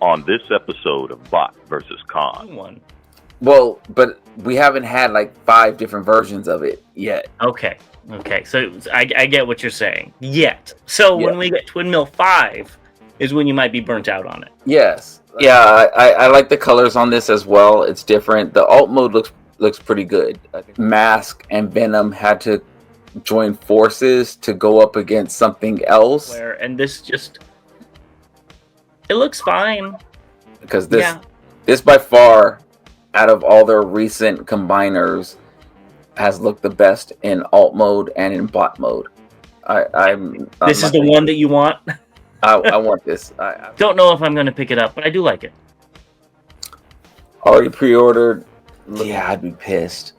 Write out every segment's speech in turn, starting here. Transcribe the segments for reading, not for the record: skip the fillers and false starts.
on this episode of Bot versus Con. One. Well, but we haven't had like 5 different versions of it yet. Okay. So I get what you're saying. Yet. So when we get Twin Mill 5 is when you might be burnt out on it. Yes. Yeah, I like the colors on this as well. It's different. The alt mode looks pretty good. I think M.A.S.K and Venom had to join forces to go up against something else. And this it looks fine. Because this by far, out of all their recent combiners, has looked the best in alt mode and in bot mode. This is the one that you want? I want this. I don't know if I'm going to pick it up, but I do like it. Already pre-ordered. Yeah, I'd be pissed.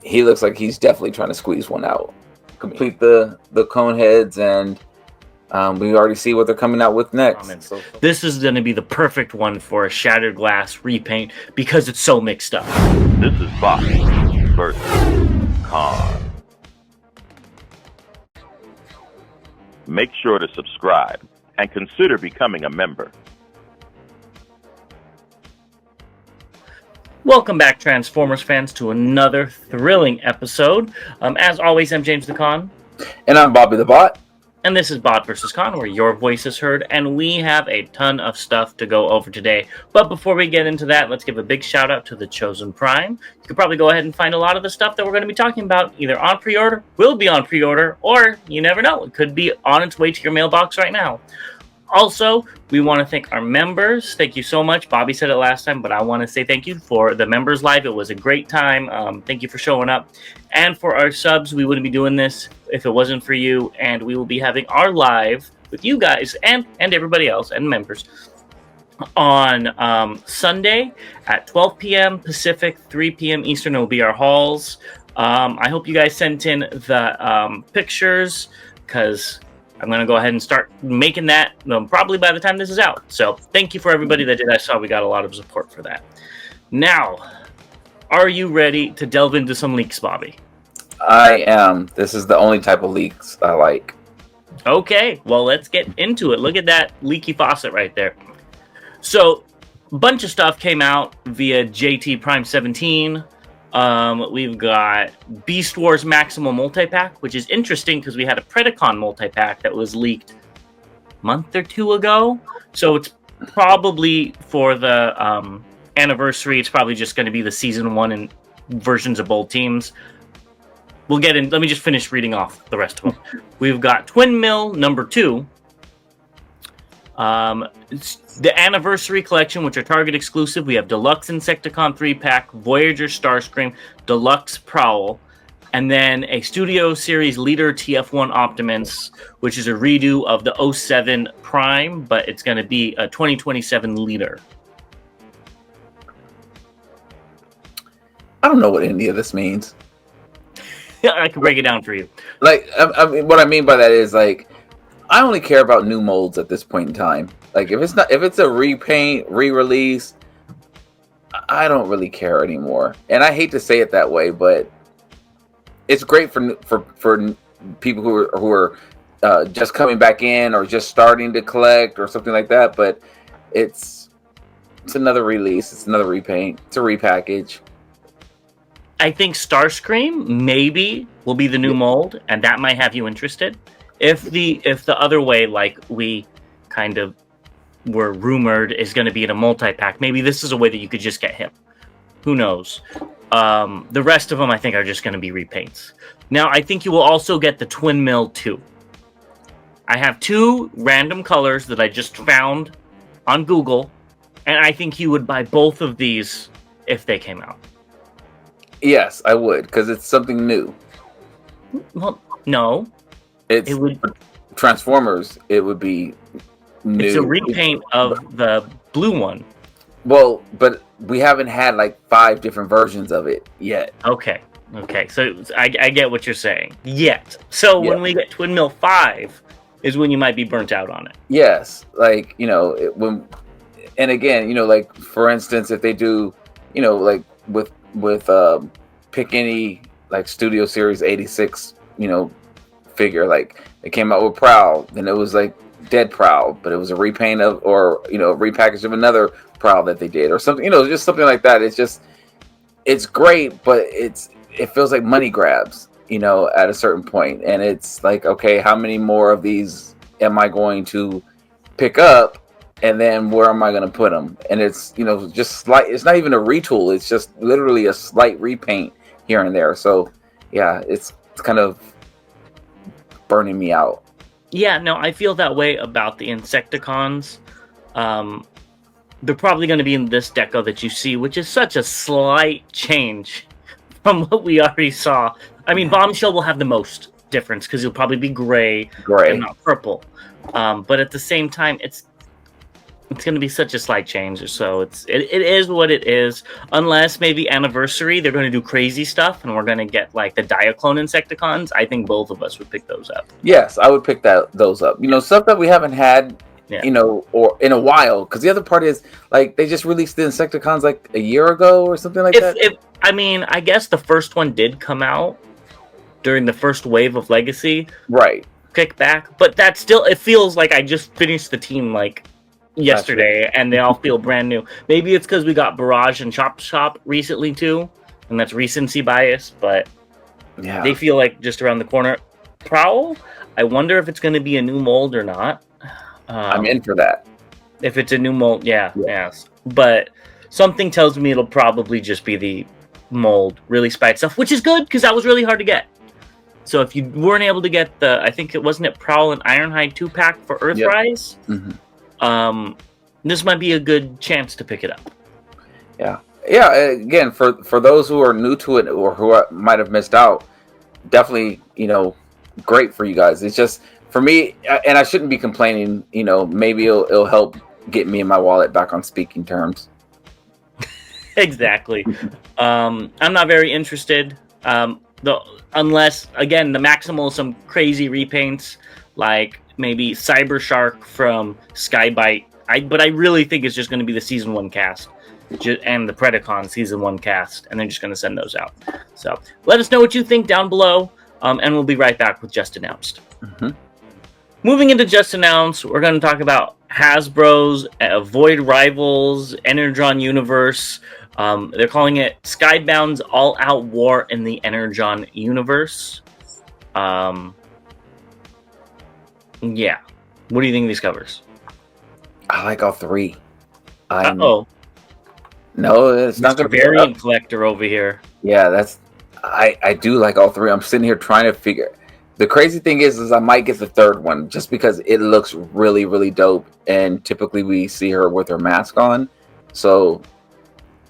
He looks like he's definitely trying to squeeze one out. Complete the cone heads, and we already see what they're coming out with next. This is going to be the perfect one for a Shattered Glass repaint because it's so mixed up. This is Bot versus Con. Make sure to subscribe and consider becoming a member. Welcome back, Transformers fans, to another thrilling episode. As always, I'm James the Con. And I'm Bobby the Bot. And this is Bot vs. Con, where your voice is heard, and we have a ton of stuff to go over today. But before we get into that, let's give a big shout out to the Chosen Prime. You could probably go ahead and find a lot of the stuff that we're going to be talking about either on pre-order, will be on pre-order, or you never know, it could be on its way to your mailbox right now. Also, we want to thank our members. Thank you so much. Bobby said it last time, but I want to say thank you for the members live. It was a great time. Thank you for showing up. And for our subs, we wouldn't be doing this if it wasn't for you. And we will be having our live with you guys and everybody else and members on Sunday at 12 p.m. Pacific, 3 p.m. Eastern. It will be our hauls. I hope you guys sent in the pictures, because I'm going to go ahead and start making that probably by the time this is out. So thank you for everybody that did. I saw we got a lot of support for that. Now, are you ready to delve into some leaks, Bobby? I am. This is the only type of leaks I like. Okay, well, let's get into it. Look at that leaky faucet right there. So, a bunch of stuff came out via JT Prime 17. We've got Beast Wars Maximum Multi-Pack, which is interesting because we had a Predacon multi-pack that was leaked a month or 2 ago. So it's probably for the anniversary. It's probably just going to be the Season 1 and versions of both teams. We'll get in. Let me just finish reading off the rest of them. We've got Twin Mill number 2. The Anniversary Collection, which are Target exclusive. We have Deluxe Insecticon 3-pack, Voyager Starscream, Deluxe Prowl, and then a Studio Series Leader TF1 Optimus, which is a redo of the 07 Prime, but it's going to be a 2027 Leader. I don't know what any of this means. I can break it down for you. Like, I mean, what I mean by that is, like, I only care about new molds at this point in time. Like, if it's a repaint, re-release, I don't really care anymore. And I hate to say it that way, but it's great for people who are just coming back in or just starting to collect or something like that. But it's another release, it's another repaint, it's a repackage. I think Starscream maybe will be the new mold, and that might have you interested. If the other way, like we kind of were rumored, is going to be in a multi-pack, maybe this is a way that you could just get him. Who knows? The rest of them, I think, are just going to be repaints. Now, I think you will also get the Twin Mill 2. I have 2 random colors that I just found on Google, and I think you would buy both of these if they came out. Yes, I would, because it's something new. Well, no. It would Transformers. It would be new. It's a repaint of the blue one. Well, but we haven't had like 5 different versions of it yet. Okay. So I get what you're saying. Yet. So when we get Twin Mill 5 is when you might be burnt out on it. Yes, like, you know, and again, you know, like, for instance, if they do, you know, like with pick any like Studio Series 86, you know, figure, like they came out with Prowl, then it was like dead Prowl, but it was a repaint of, or repackage of another Prowl that they did, or something. Just something like that. It's great, but it feels like money grabs. At a certain point, and it's like, okay, how many more of these am I going to pick up? And then where am I going to put them? And it's, just slight. It's not even a retool. It's just literally a slight repaint here and there. So, yeah, it's kind of burning me out. Yeah, no, I feel that way about the Insecticons. They're probably going to be in this deco that you see, which is such a slight change from what we already saw. I mean, Bombshell will have the most difference because he'll probably be gray and not purple. But at the same time, it's going to be such a slight change. So it is what it is. Unless maybe Anniversary, they're going to do crazy stuff and we're going to get like the Diaclone Insecticons. I think both of us would pick those up. Yes, I would pick those up. Stuff that we haven't had, or in a while. Because the other part is, like, they just released the Insecticons like a year ago or something like that. I mean, I guess the first one did come out during the first wave of Legacy. Right. Kickback. But that still, it feels like I just finished the team, like, yesterday, and they all feel brand new. Maybe it's because we got Barrage and Chop Shop recently too, and that's recency bias, but yeah, they feel like just around the corner. Prowl, I wonder if it's going to be a new mold or not. I'm in for that. If it's a new mold, yes. But something tells me it'll probably just be the mold released by itself, which is good because that was really hard to get. So if you weren't able to get I think it wasn't Prowl and Ironhide 2-pack for Earthrise. Yep. Mm-hmm. This might be a good chance to pick it up. Yeah. Again, for those who are new to it or who might have missed out, definitely, great for you guys. It's just for me, and I shouldn't be complaining. Maybe it'll help get me and my wallet back on speaking terms. Exactly. I'm not very interested. Unless again the Maximal some crazy repaints like maybe Cyber Shark from Skybite. But I really think it's just going to be the Season 1 cast. And the Predacons Season 1 cast. And they're just going to send those out. So let us know what you think down below. And we'll be right back with Just Announced. Mm-hmm. Moving into Just Announced, we're going to talk about Hasbro's Void Rivals, Energon Universe. They're calling it Skybound's All-Out War in the Energon Universe. Yeah. What do you think of these covers? I like all three. No, it's not going to be variant collector over here. Yeah, I do like all three. I'm sitting here trying to figure. The crazy thing is I might get the third one just because it looks really, really dope. And typically we see her with her mask on, so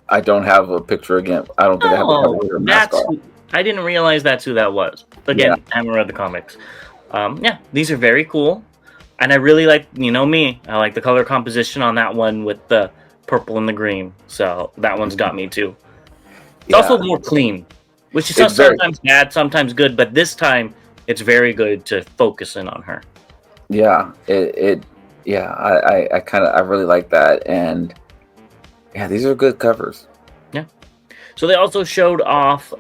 I don't have a picture again. I don't think I have a with her mask on. I didn't realize that's who that was. Again, I haven't read the comics. These are very cool. And I really like, me, I like the color composition on that one with the purple and the green. So that one's got me too. It's also more clean, which is sometimes bad, sometimes good. But this time, it's very good to focus in on her. Yeah, I really like that. And yeah, these are good covers. Yeah. So they also showed off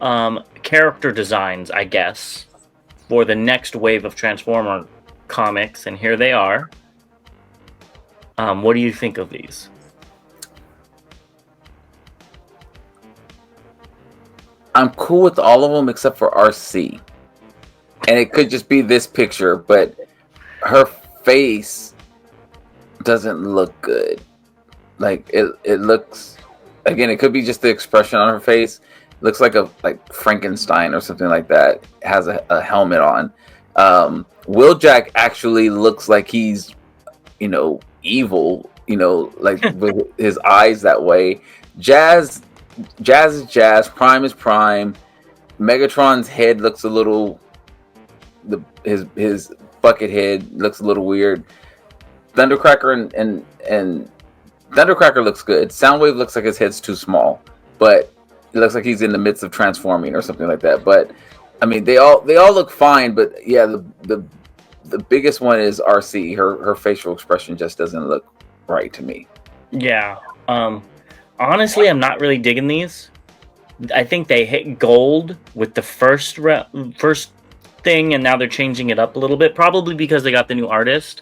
character designs, I guess, for the next wave of Transformer comics, and here they are. What do you think of these? I'm cool with all of them except for RC, and it could just be this picture, but her face doesn't look good. Like it looks, again, it could be just the expression on her face. It looks like Frankenstein or something like that. It has a helmet on. Wheeljack actually looks like he's, evil, like with his eyes that way. Jazz is Jazz. Prime is Prime. Megatron's head looks a little, his bucket head looks a little weird. Thundercracker and Thundercracker looks good. Soundwave looks like his head's too small, but it looks like he's in the midst of transforming or something like that. But I mean, they all look fine, but yeah, the biggest one is RC. Her facial expression just doesn't look right to me. Yeah. Honestly, I'm not really digging these. I think they hit gold with the first thing, and now they're changing it up a little bit, probably because they got the new artist.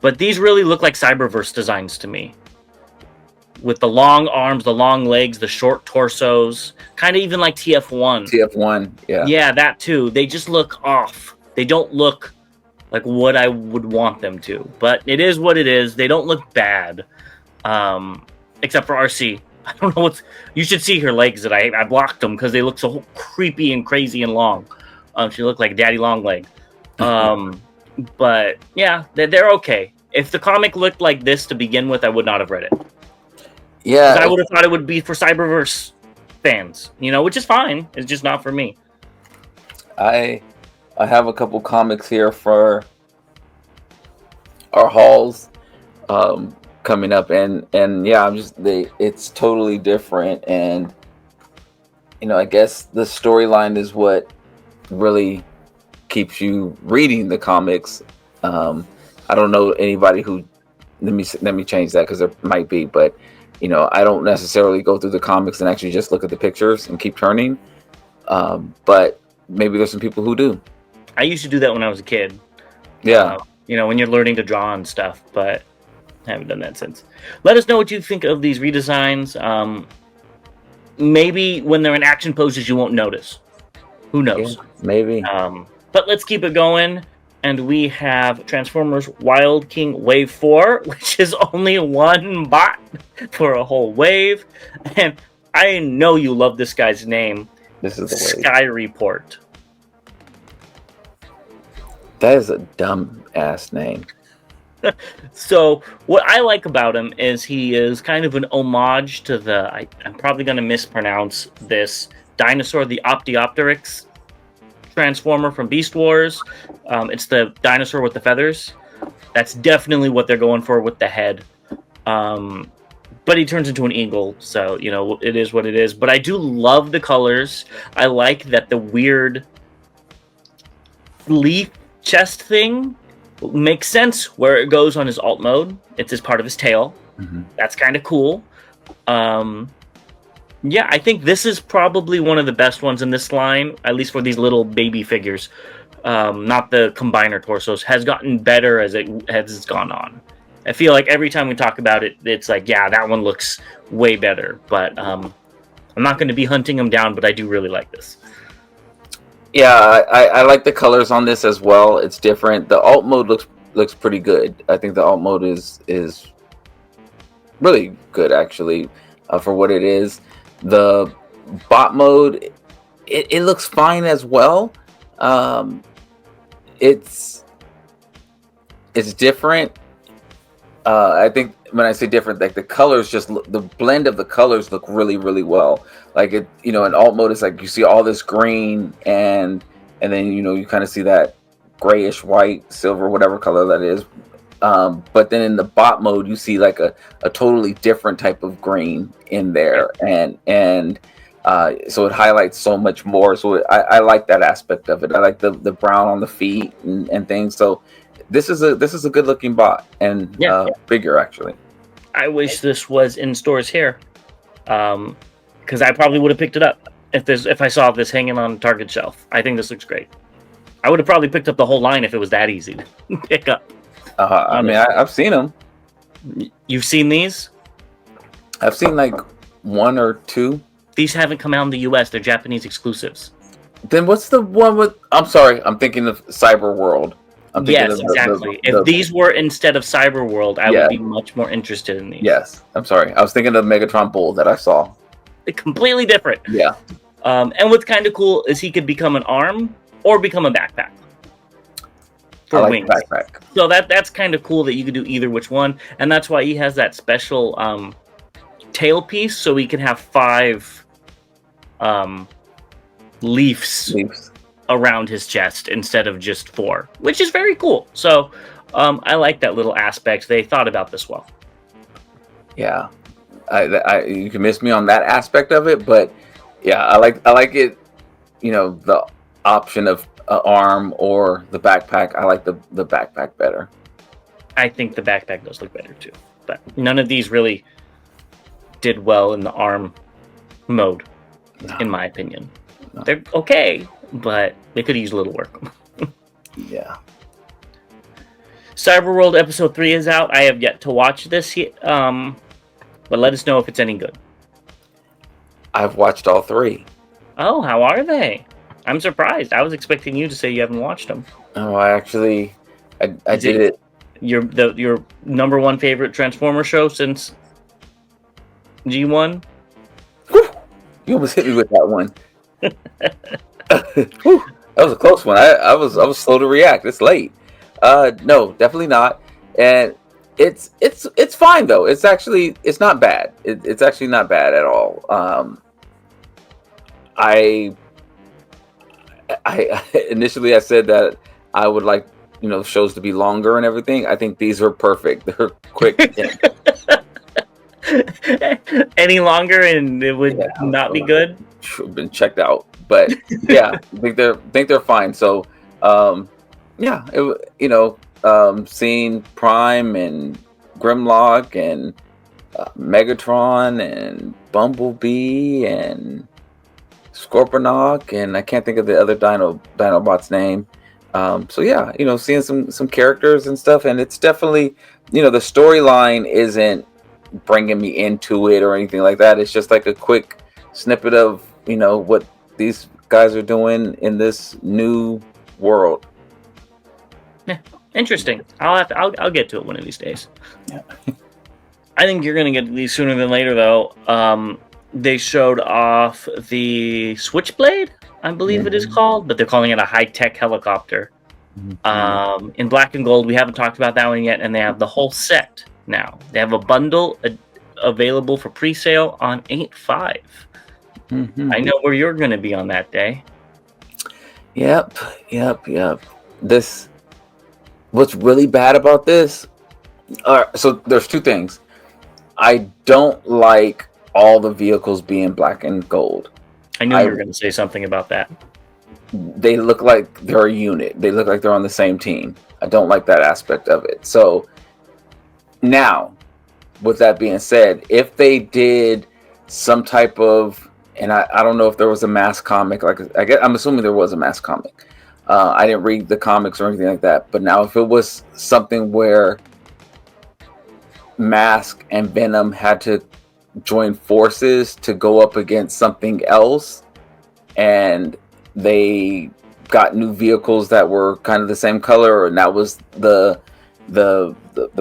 But these really look like Cyberverse designs to me. With the long arms, the long legs, the short torsos. Kind of even like TF1. TF1, yeah. Yeah, that too. They just look off. They don't look like what I would want them to. But it is what it is. They don't look bad. Except for RC. I don't know what's... You should see her legs that I blocked them because they look so creepy and crazy and long. She looked like Daddy Longleg. But yeah, they're okay. If the comic looked like this to begin with, I would not have read it. Yeah. I would have thought it would be for Cyberverse fans, which is fine. It's just not for me. I have a couple comics here for our hauls coming up, and yeah, it's totally different, and I guess the storyline is what really keeps you reading the comics. I don't know anybody who let me change that because there might be, but I don't necessarily go through the comics and actually just look at the pictures and keep turning. But maybe there's some people who do. I used to do that when I was a kid. Yeah. When you're learning to draw and stuff, but I haven't done that since. Let us know what you think of these redesigns. Maybe when they're in action poses, you won't notice. Who knows? Yeah, maybe. But let's keep it going. And we have Transformers Wild King Wave 4, which is only one bot for a whole wave. And I know you love this guy's name. This is the wave. Sky Report. That is a dumb-ass name. So what I like about him is he is kind of an homage to I'm probably going to mispronounce this, dinosaur, the Optiopteryx Transformer from Beast Wars. It's the dinosaur with the feathers. That's definitely what they're going for with the head. But he turns into an eagle, so, it is what it is. But I do love the colors. I like that the weird leaf chest thing makes sense where it goes on his alt mode. It's as part of his tail. Mm-hmm. That's kind of cool. Yeah, I think this is probably one of the best ones in this line, at least for these little baby figures. Not the combiner torsos, has gotten better as it's gone on. I feel like every time we talk about it, it's like, yeah, that one looks way better. But I'm not going to be hunting them down, but I do really like this. Yeah, I like the colors on this as well. It's different. The alt mode looks pretty good. I think the alt mode is really good, actually, for what it is. The bot mode, it looks fine as well. It's different. I think when I say different, like the colors the blend of the colors look really, really well. Like it, in alt mode, it's like you see all this green and then, you kind of see that grayish, white, silver, whatever color that is. But then in the bot mode, you see like a totally different type of green in there, and so it highlights so much more. So I like that aspect of it. I like the brown on the feet and things. So this is a good looking bot and figure, actually. I wish this was in stores here, because I probably would have picked it up if I saw this hanging on Target shelf. I think this looks great. I would have probably picked up the whole line if it was that easy to pick up. I mean, I've seen them. You've seen these? I've seen like one or two. These haven't come out in the US. They're Japanese exclusives. Then what's the one with... I'm sorry. I'm thinking of Cyberworld. Yes, exactly. If these were instead of Cyberworld, I would be much more interested in these. Yes. I'm sorry. I was thinking of Megatron Bull that I saw. They're completely different. Yeah. And what's kind of cool is he could become an arm or become a backpack. For wings. Backpack. So that's kind of cool that you could do either which one. And that's why he has that special tail piece, so he can have 5 leaves around his chest instead of just 4, which is very cool. So I like that little aspect. They thought about this well. Yeah, you can miss me on that aspect of it, but yeah, I like it. The option of arm or the backpack. I like the backpack better. I think the backpack does look better too, but none of these really did well in the arm mode, in my opinion. No. They're okay, but they could use a little work. Yeah. Cyberworld Episode 3 is out. I have yet to watch this, but let us know if it's any good. I've watched all 3. Oh, how are they? I'm surprised. I was expecting you to say you haven't watched them. Oh, I did it. Your number one favorite Transformer show since G1? Whew, you almost hit me with that one. Whew, that was a close one. I was slow to react. It's late. No, definitely not. And it's fine though. It's not bad. It's actually not bad at all. I initially I said that I would like shows to be longer and everything. I think these are perfect. They're quick. Any longer and it would not be good. Been checked out, but yeah, I think they're fine. So seeing Prime and Grimlock and Megatron and Bumblebee and Scorponok, and I can't think of the other Dinobot's name. So yeah, seeing some characters and stuff, and it's definitely, the storyline isn't bringing me into it or anything like that. It's just like a quick snippet of what these guys are doing in this new world. Yeah, interesting. I'll get to it one of these days. Yeah. I think you're gonna get to these sooner than later, though. They showed off the Switchblade, I believe it is called, but they're calling it a high-tech helicopter. Mm-hmm. In black and gold, we haven't talked about that one yet, and they have the whole set now. They have a bundle available for pre-sale on 8/5. Mm-hmm. I know where you're going to be on that day. Yep. What's really bad about this? So there's 2 things. I don't like all the vehicles being black and gold. I knew you were going to say something about that. They look like they're a unit. They look like they're on the same team. I don't like that aspect of it. So now, with that being said, if they did some type of, and I don't know if there was a M.A.S.K comic, I'm assuming there was a M.A.S.K comic. I didn't read the comics or anything like that. But now if it was something where M.A.S.K and Venom had to join forces to go up against something else, and they got new vehicles that were kind of the same color, and that was the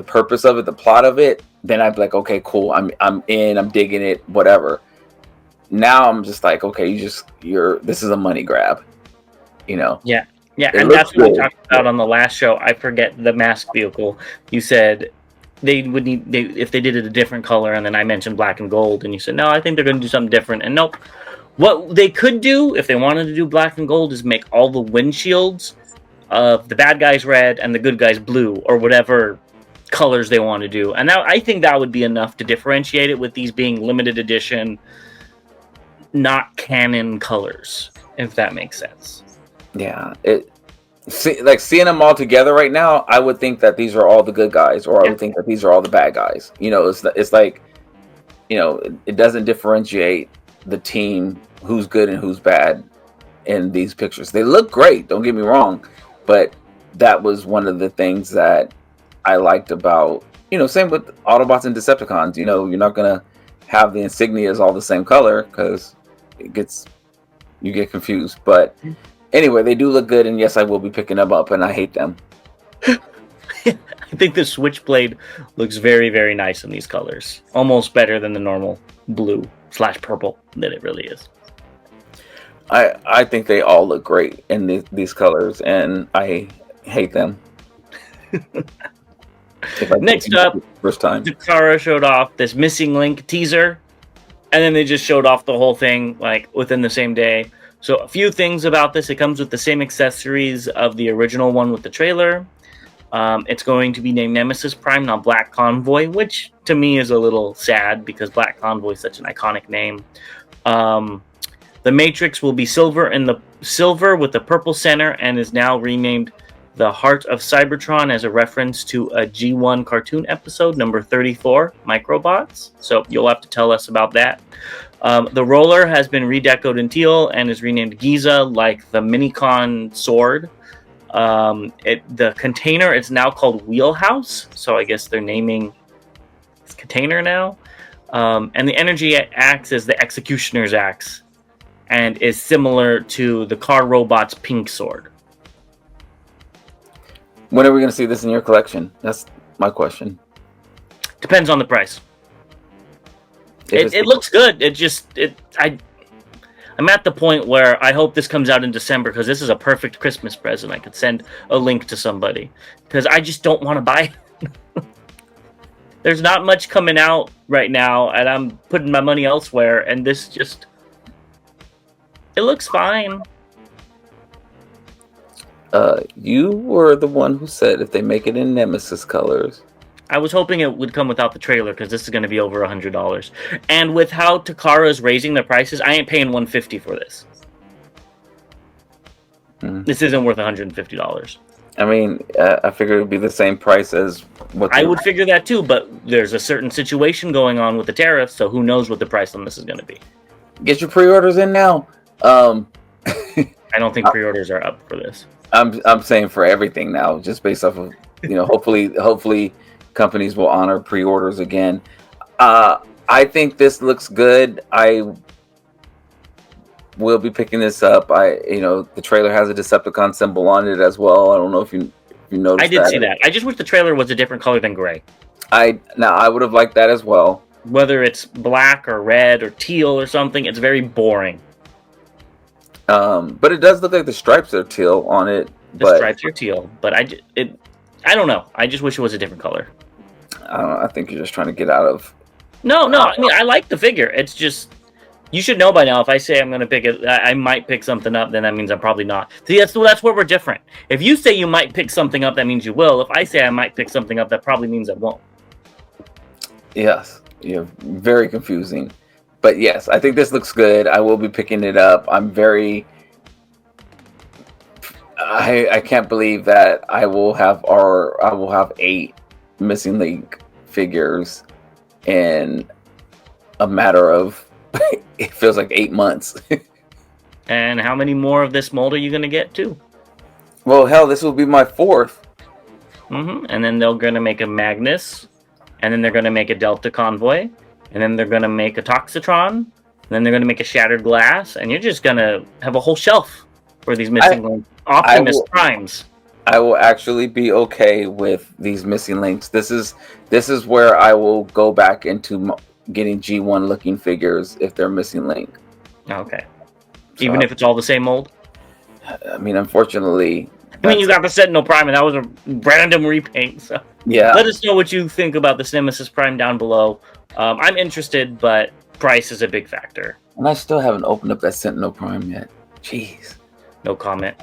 purpose of it, the plot of it, then I'd be like, okay, cool, I'm in, I'm digging it, whatever. Now I'm just like, okay, this is a money grab, Yeah, and that's what we talked about on the last show. I forget the M.A.S.K vehicle. You said they would need if they did it a different color, and then I mentioned black and gold, and you said no, I think they're going to do something different. And nope, what they could do if they wanted to do black and gold is make all the windshields of the bad guys red and the good guys blue, or whatever colors they want to do. And now I think that would be enough to differentiate it, with these being limited edition, not canon colors, if that makes sense. Yeah, seeing them all together right now, I would think that these are all the good guys, or I would think that these are all the bad guys. It's like, it doesn't differentiate the team who's good and who's bad in these pictures. They look great, don't get me wrong, but that was one of the things that I liked about, same with Autobots and Decepticons. You're not gonna have the insignias all the same color because you get confused. But anyway, they do look good, and yes, I will be picking them up, and I hate them. I think the Switchblade looks very, very nice in these colors. Almost better than the normal blue/purple that it really is. I think they all look great in these colors, and I hate them. Next up, first time, Takara showed off this Missing Link teaser, and then they just showed off the whole thing within the same day. So a few things about this. It comes with the same accessories of the original one with the trailer. It's going to be named Nemesis Prime, not Black Convoy, which to me is a little sad because Black Convoy is such an iconic name. The Matrix will be silver with the purple center, and is now renamed the Heart of Cybertron as a reference to a G1 cartoon episode, number 34, Microbots. So you'll have to tell us about that. The roller has been redecoed in teal and is renamed Giza, like the Minicon sword. The container is now called Wheelhouse, so I guess they're naming this container now. And the energy axe is the Executioner's axe, and is similar to the car robot's pink sword. When are we going to see this in your collection? That's my question. Depends on the price. It looks good. I'm at the point where I hope this comes out in December, because this is a perfect Christmas present. I could send a link to somebody, because I just don't want to buy it. There's not much coming out right now, and I'm putting my money elsewhere, and this just... It looks fine. You were the one who said if they make it in Nemesis colors. I was hoping it would come without the trailer, because this is going to be over $100. And with how Takara's raising their prices, I ain't paying $150 for this. This isn't worth $150. I mean, I figured it would be the same price as what... I would figure that too, but there's a certain situation going on with the tariffs, so who knows what the price on this is going to be. Get your pre-orders in now. I don't think pre-orders are up for this. I'm saying for everything now, just based off of, hopefully companies will honor pre-orders again. I think this looks good. I will be picking this up. The trailer has a Decepticon symbol on it as well. I don't know if you noticed. I did see that. I just wish the trailer was a different color than gray. I would have liked that as well. Whether it's black or red or teal or something, it's very boring. But it does look like the stripes are teal on it. The stripes are teal, but I don't know. I just wish it was a different color. I don't know. I think you're just trying to get out of... No. I mean, I like the figure. It's just... You should know by now, if I say I'm going to pick it, I might pick something up, then that means I'm probably not. See, that's where we're different. If you say you might pick something up, that means you will. If I say I might pick something up, that probably means I won't. Yes. You're very confusing. But yes, I think this looks good. I will be picking it up. I'm very... I can't believe that I will have 8 Missing Link figures in a matter of... It feels like 8 months. And how many more of this mold are you going to get, too? Well, hell, this will be my 4th. And then they're going to make a Magnus. And then they're going to make a Delta Convoy. And then they're going to make a Toxitron. And then they're going to make a Shattered Glass. And you're just going to have a whole shelf for these Missing Link Optimus Primes. I will actually be okay with these Missing Links. This is where I will go back into... getting G1 looking figures if they're Missing Link. Okay. Even if it's all the same mold? I mean, unfortunately... you got the Sentinel Prime, and that was a random repaint, so... Yeah. Let us know what you think about this Nemesis Prime down below. I'm interested, but price is a big factor. And I still haven't opened up that Sentinel Prime yet. Jeez. No comment.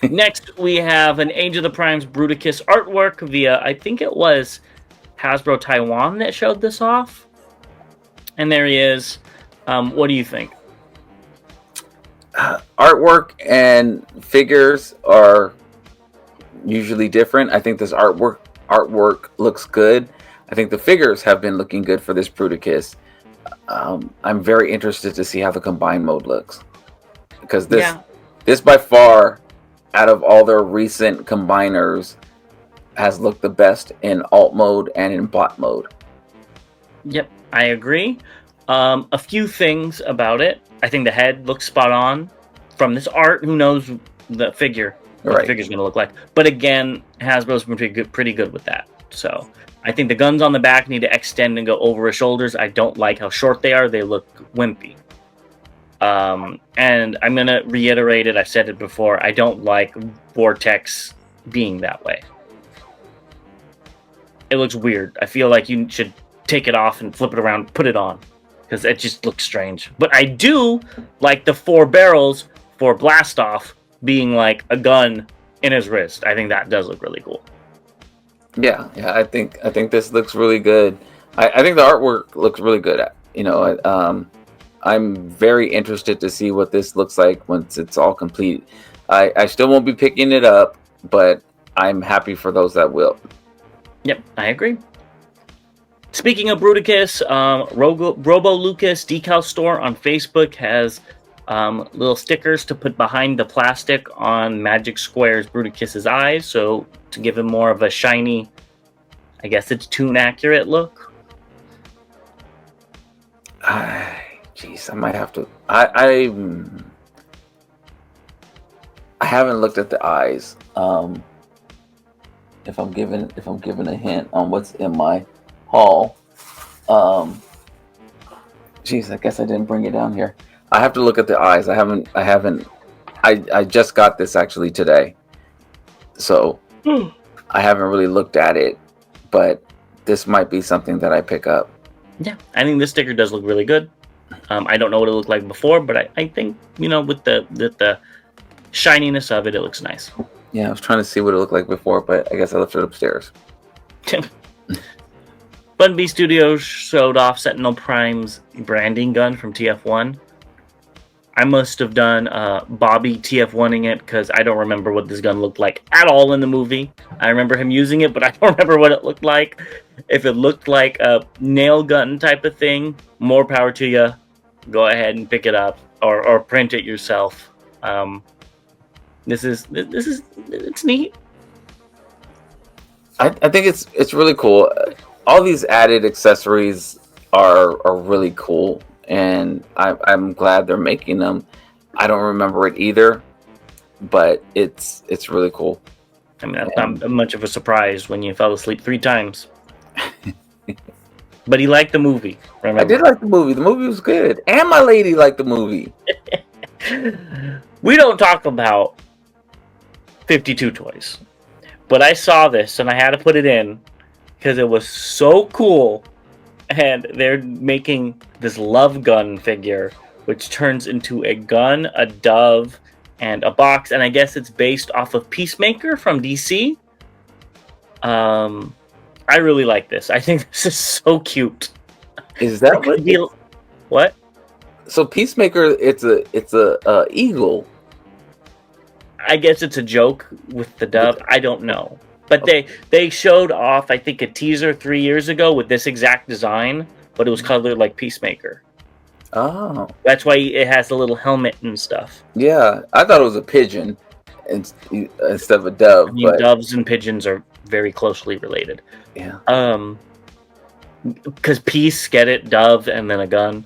Next, we have an Age of the Primes Bruticus artwork via, I think it was Hasbro Taiwan that showed this off. And there he is. What do you think? Artwork and figures are usually different. I think this artwork looks good. I think the figures have been looking good for this Bruticus. I'm very interested to see how the combined mode looks. Because this by far, out of all their recent combiners, has looked the best in alt mode and in bot mode. Yep. I agree. A few things about it. I think the head looks spot on. From this art, who knows the figure, what the figure's going to look like. But again, Hasbro's been pretty good with that. So I think the guns on the back need to extend and go over his shoulders. I don't like how short they are. They look wimpy. And I'm going to reiterate it. I've said it before. I don't like Vortex being that way. It looks weird. I feel like you should take it off and flip it around, put it on, because it just looks strange. But I do like the 4 barrels for blast off being like a gun in his wrist. I think that does look really cool. Yeah, I think this looks really good. I think the artwork looks really good. I'm very interested to see what this looks like once it's all complete. I still won't be picking it up, but I'm happy for those that will. Yep, I agree. Speaking of Bruticus, Robo Lucas Decal Store on Facebook has Little stickers to put behind the plastic on Magic Square's Bruticus's eyes, so to give him more of a shiny, I guess it's toon accurate look. Jeez, I might have to. I haven't looked at the eyes. If I'm given a hint on what's in my haul, jeez, I guess I didn't bring it down here. I have to look at the eyes. I just got this actually today, so I haven't really looked at it, but this might be something that I pick up. Yeah, I think this sticker does look really good. I don't know what it looked like before, but I think, with the shininess of it, it looks nice. Yeah, I was trying to see what it looked like before, but I guess I left it upstairs. Bun B Studios showed off Sentinel Prime's branding gun from TF1. I must have done Bobby TF1ing it because I don't remember what this gun looked like at all in the movie. I remember him using it, but I don't remember what it looked like. If it looked like a nail gun type of thing, more power to you. Go ahead and pick it up or print it yourself. This is it's neat. I think it's really cool. All these added accessories are really cool, and I'm glad they're making them. I don't remember it either, but it's really cool. I mean, that's not much of a surprise when you fell asleep 3 times. But he liked the movie. Remember? I did like the movie. The movie was good, and my lady liked the movie. We don't talk about 52 toys, but I saw this and I had to put it in because it was so cool. And they're making this love gun figure, which turns into a gun, a dove, and a box. And I guess it's based off of Peacemaker from DC. I really like this. I think this is so cute. Is that what? So Peacemaker, it's a eagle. I guess it's a joke with the dove. I don't know. But they showed off, I think, a teaser 3 years ago with this exact design, but it was colored like Peacemaker. Oh. That's why it has the little helmet and stuff. Yeah, I thought it was a pigeon instead of a dove. I mean, doves and pigeons are very closely related. Yeah. Because peace, get it, dove, and then a gun.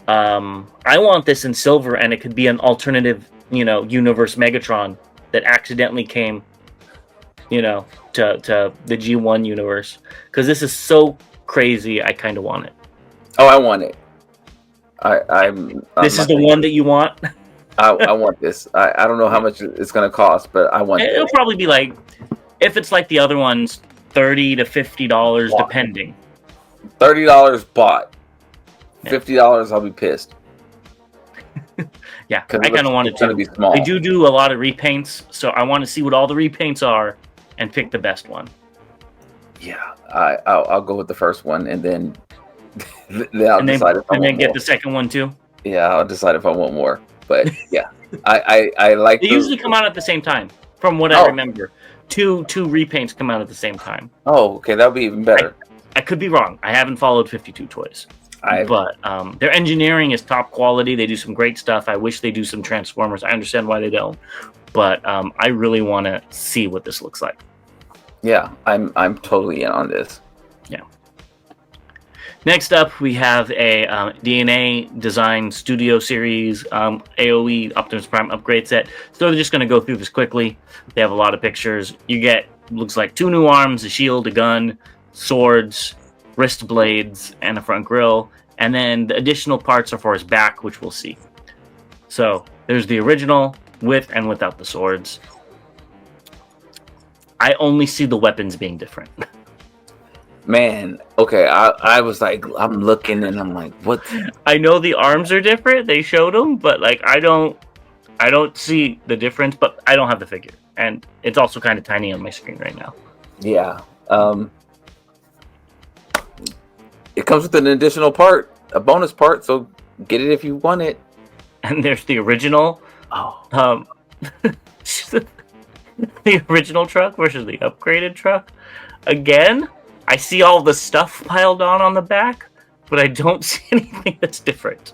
I want this in silver, and it could be an alternative, universe Megatron that accidentally came, to the G1 universe. Because this is so crazy, I kind of want it. Oh, I want it. I'm this is the one that you want? I want this. I don't know how much it's going to cost, but I want it. It'll probably be like, if it's like the other ones, $30 to $50 depending. $30 bought. $50 I'll be pissed. Yeah, I kind of want it to. Be small. They do a lot of repaints, so I want to see what all the repaints are and pick the best one. Yeah, I'll go with the first one, and then I'll decide if I want get more. The second one too. Yeah, I'll decide if I want more. But yeah, I like. They usually come out at the same time, from what I remember. Two repaints come out at the same time. Oh, okay, that'll be even better. I could be wrong. I haven't followed 52 Toys. But their engineering is top quality. They do some great stuff. I wish they do some Transformers. I understand why they don't. But I really want to see what this looks like. Yeah, I'm totally in on this. Yeah. Next up, we have a DNA Design Studio Series AoE Optimus Prime upgrade set. So they're just going to go through this quickly. They have a lot of pictures. You get, looks like 2 new arms, a shield, a gun, swords, wrist blades, and a front grille. And then the additional parts are for his back, which we'll see. So there's the original with and without the swords. I only see the weapons being different. Man, okay, I was like, I'm looking and I'm like, what? I know the arms are different. They showed them, but like I don't see the difference. But I don't have the figure, and it's also kind of tiny on my screen right now. Yeah, it comes with an additional part, a bonus part. So get it if you want it. And there's the original. Oh. The original truck versus the upgraded truck. Again, I see all the stuff piled on the back, but I don't see anything that's different.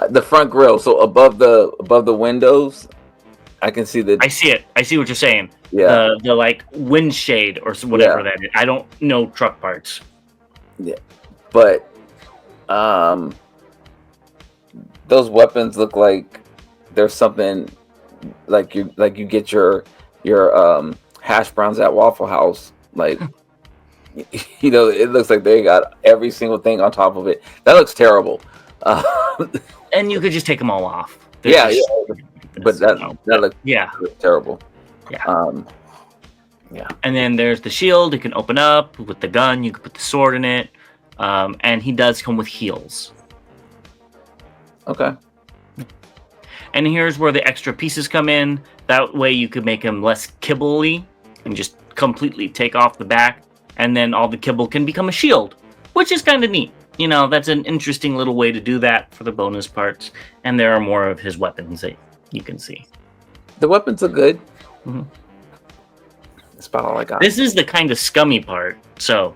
The front grill, so above the windows, I can see the. I see it. I see what you're saying. Yeah. The like wind shade or whatever that is. I don't know truck parts. Yeah, but those weapons look like there's something like you get your hash browns at Waffle House. Like, you know, it looks like they got every single thing on top of it. That looks terrible. And you could just take them all off. Yeah, but that looks terrible. Yeah. Yeah. And then there's the shield. You can open up with the gun. You can put the sword in it. And he does come with heals. Okay. And here's where the extra pieces come in. That way you could make him less kibble-y and just completely take off the back. And then all the kibble can become a shield, which is kind of neat. You know, that's an interesting little way to do that for the bonus parts. And there are more of his weapons that you can see. The weapons are good. Mm-hmm. That's about all I got. This is the kind of scummy part. So,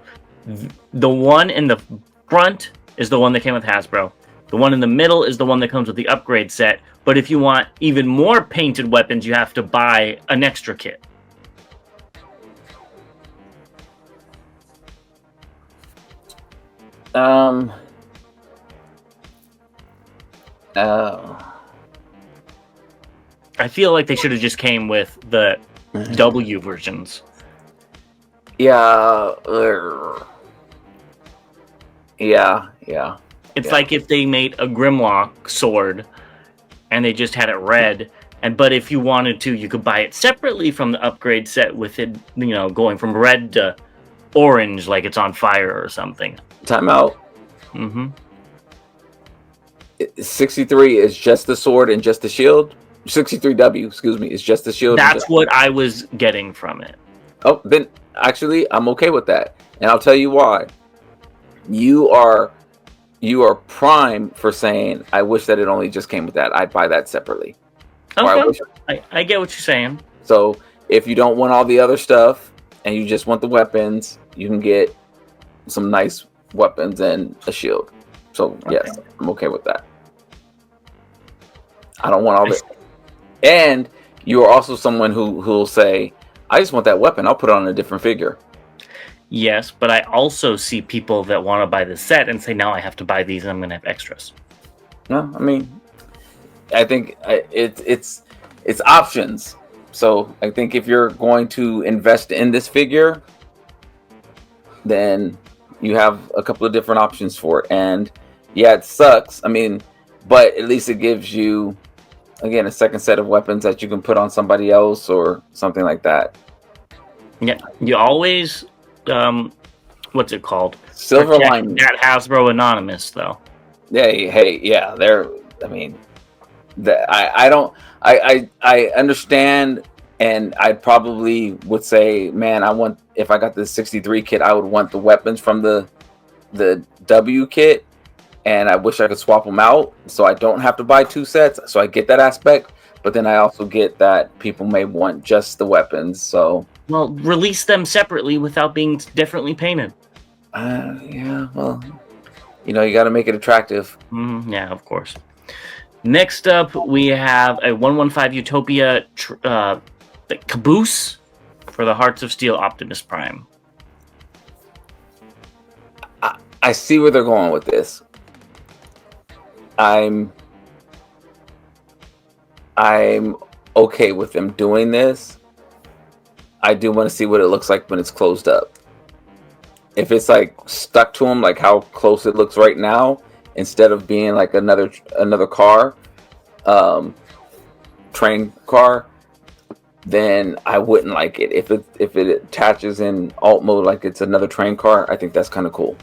the one in the front is the one that came with Hasbro. The one in the middle is the one that comes with the upgrade set. But if you want even more painted weapons, you have to buy an extra kit. Oh. I feel like they should have just came with the W versions. Yeah. Yeah. It's like if they made a Grimlock sword and they just had it red. But if you wanted to, you could buy it separately from the upgrade set with it, you know, going from red to orange, like it's on fire or something. Timeout. Mm-hmm. 63 is just the sword and just the shield. 63W, excuse me, is just the shield. That's what I was getting from it. Oh, then actually, I'm okay with that, and I'll tell you why. You are prime for saying, I wish that it only just came with that. I'd buy that separately. Okay, I get what you're saying. So if you don't want all the other stuff and you just want the weapons, you can get some nice weapons and a shield. So yes, I'm okay with that. I don't want all this. And you are also someone who will say, I just want that weapon. I'll put it on a different figure. Yes, but I also see people that want to buy the set and say, now I have to buy these and I'm going to have extras. No, I mean, I think it's options. So I think if you're going to invest in this figure, then you have a couple of different options for it. And yeah, it sucks. I mean, but at least it gives you, again, a second set of weapons that you can put on somebody else or something like that. Yeah, you always, what's it called? Silver lining. That Hasbro Anonymous, though. Yeah, hey, yeah, I mean, I understand, and I probably would say, man, if I got the 63 kit, I would want the weapons from the W kit, and I wish I could swap them out so I don't have to buy two sets. So I get that aspect, but then I also get that people may want just the weapons. So release them separately without being differently painted. Yeah, well, you know, you got to make it attractive. Yeah, of course. Next up, we have a 115 Utopia the caboose for the Hearts of Steel Optimus Prime. I see where they're going with this. I'm okay with them doing this. I do want to see what it looks like when it's closed up. If it's like stuck to them, like how close it looks right now, instead of being like another car, train car, then I wouldn't like it. If it attaches in alt mode like it's another train car, I think that's kind of cool.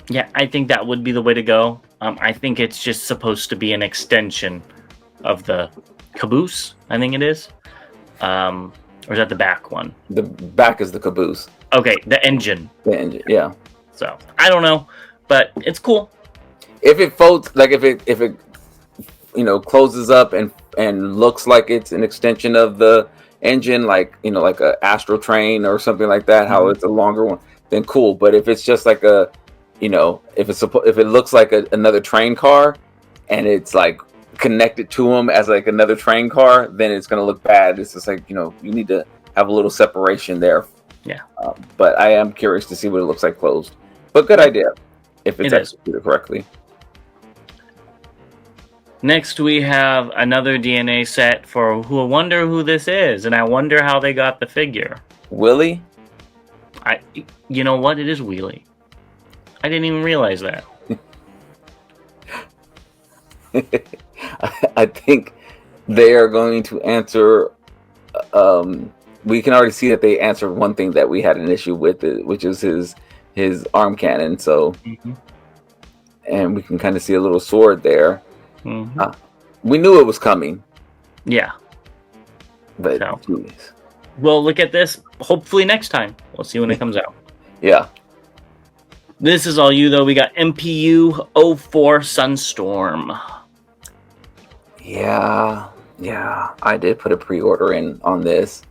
Yeah, I think that would be the way to go. I think it's just supposed to be an extension of the caboose, I think it is. Or is that the back one? The back is the caboose. Okay, the engine. The engine, yeah. So, I don't know, but it's cool. If it folds, like if it you know, closes up and looks like it's an extension of the engine, like, you know, like a Astro Train or something like that, how it's a longer one, then cool. But if it's just like a, you know, if it looks like another train car, and it's like connected to him as like another train car, then it's going to look bad. It's just like, you need to have a little separation there. Yeah. But I am curious to see what it looks like closed. But good idea if it's executed correctly. Next, we have another DNA set for who wonder who this is, and I wonder how they got the figure. Willie? You know what? It is Wheelie. I didn't even realize that. I think they are going to answer. We can already see that they answered one thing that we had an issue with, which is his arm cannon. So, and we can kind of see a little sword there. We knew it was coming. Yeah. But well, look at this. Hopefully next time. We'll see when it comes out. Yeah. This is all you, though. We got MPU 04 Sunstorm. Yeah. I did put a pre-order in on this.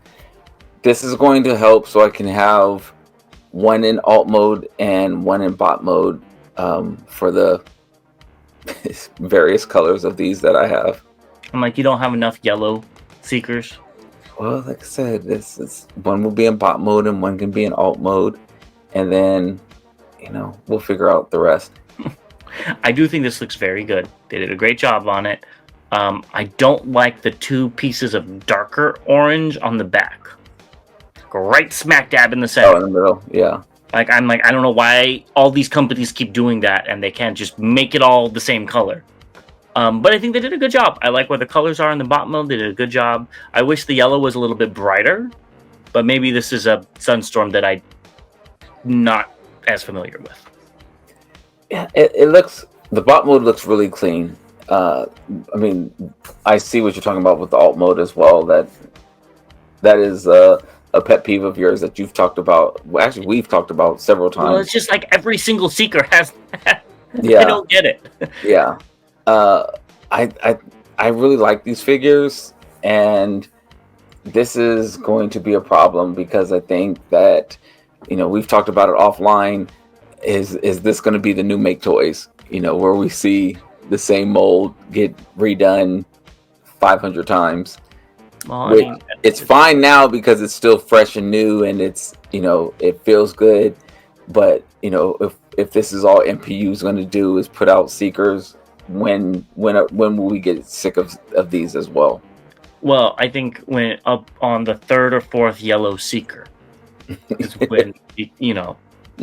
This is going to help so I can have one in alt mode and one in bot mode for the various colors of these that I have. I'm like, you don't have enough yellow Seekers? Well, like I said, this is one will be in bot mode and one can be in alt mode. And then, we'll figure out the rest. I do think this looks very good. They did a great job on it. I don't like the two pieces of darker orange on the back. Right smack dab in the center. Oh, in the middle, yeah. I don't know why all these companies keep doing that and they can't just make it all the same color. But I think they did a good job. I like where the colors are in the bot mode. They did a good job. I wish the yellow was a little bit brighter, but maybe this is a Sunstorm that I'm not as familiar with. Yeah, it looks, the bot mode looks really clean. I see what you're talking about with the alt mode as well. That is a pet peeve of yours that you've talked about. Well, actually, we've talked about several times. Well, it's just like every single Seeker has that. Yeah. I don't get it. Yeah. I really like these figures, and this is going to be a problem because I think that, we've talked about it offline. Is this going to be the new Make Toys? Where we see the same mold get redone 500 times. Well, it's fine now because it's still fresh and new, and it's it feels good. But if this is all MPU is going to do is put out Seekers, when will we get sick of these as well? Well, I think when up on the third or fourth yellow Seeker is when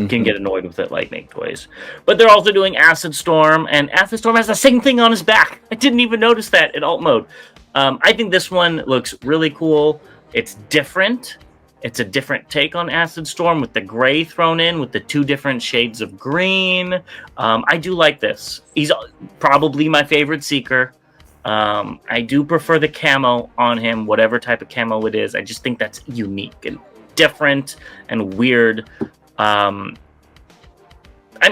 can get annoyed with it like Make Toys. But they're also doing Acid Storm, and Acid Storm has the same thing on his back. I didn't even notice that in alt mode. I think this one looks really cool. It's different. It's a different take on Acid Storm with the gray thrown in with the two different shades of green. I do like this. He's probably my favorite Seeker. I do prefer the camo on him, whatever type of camo it is. I just think that's unique and different and weird. I'm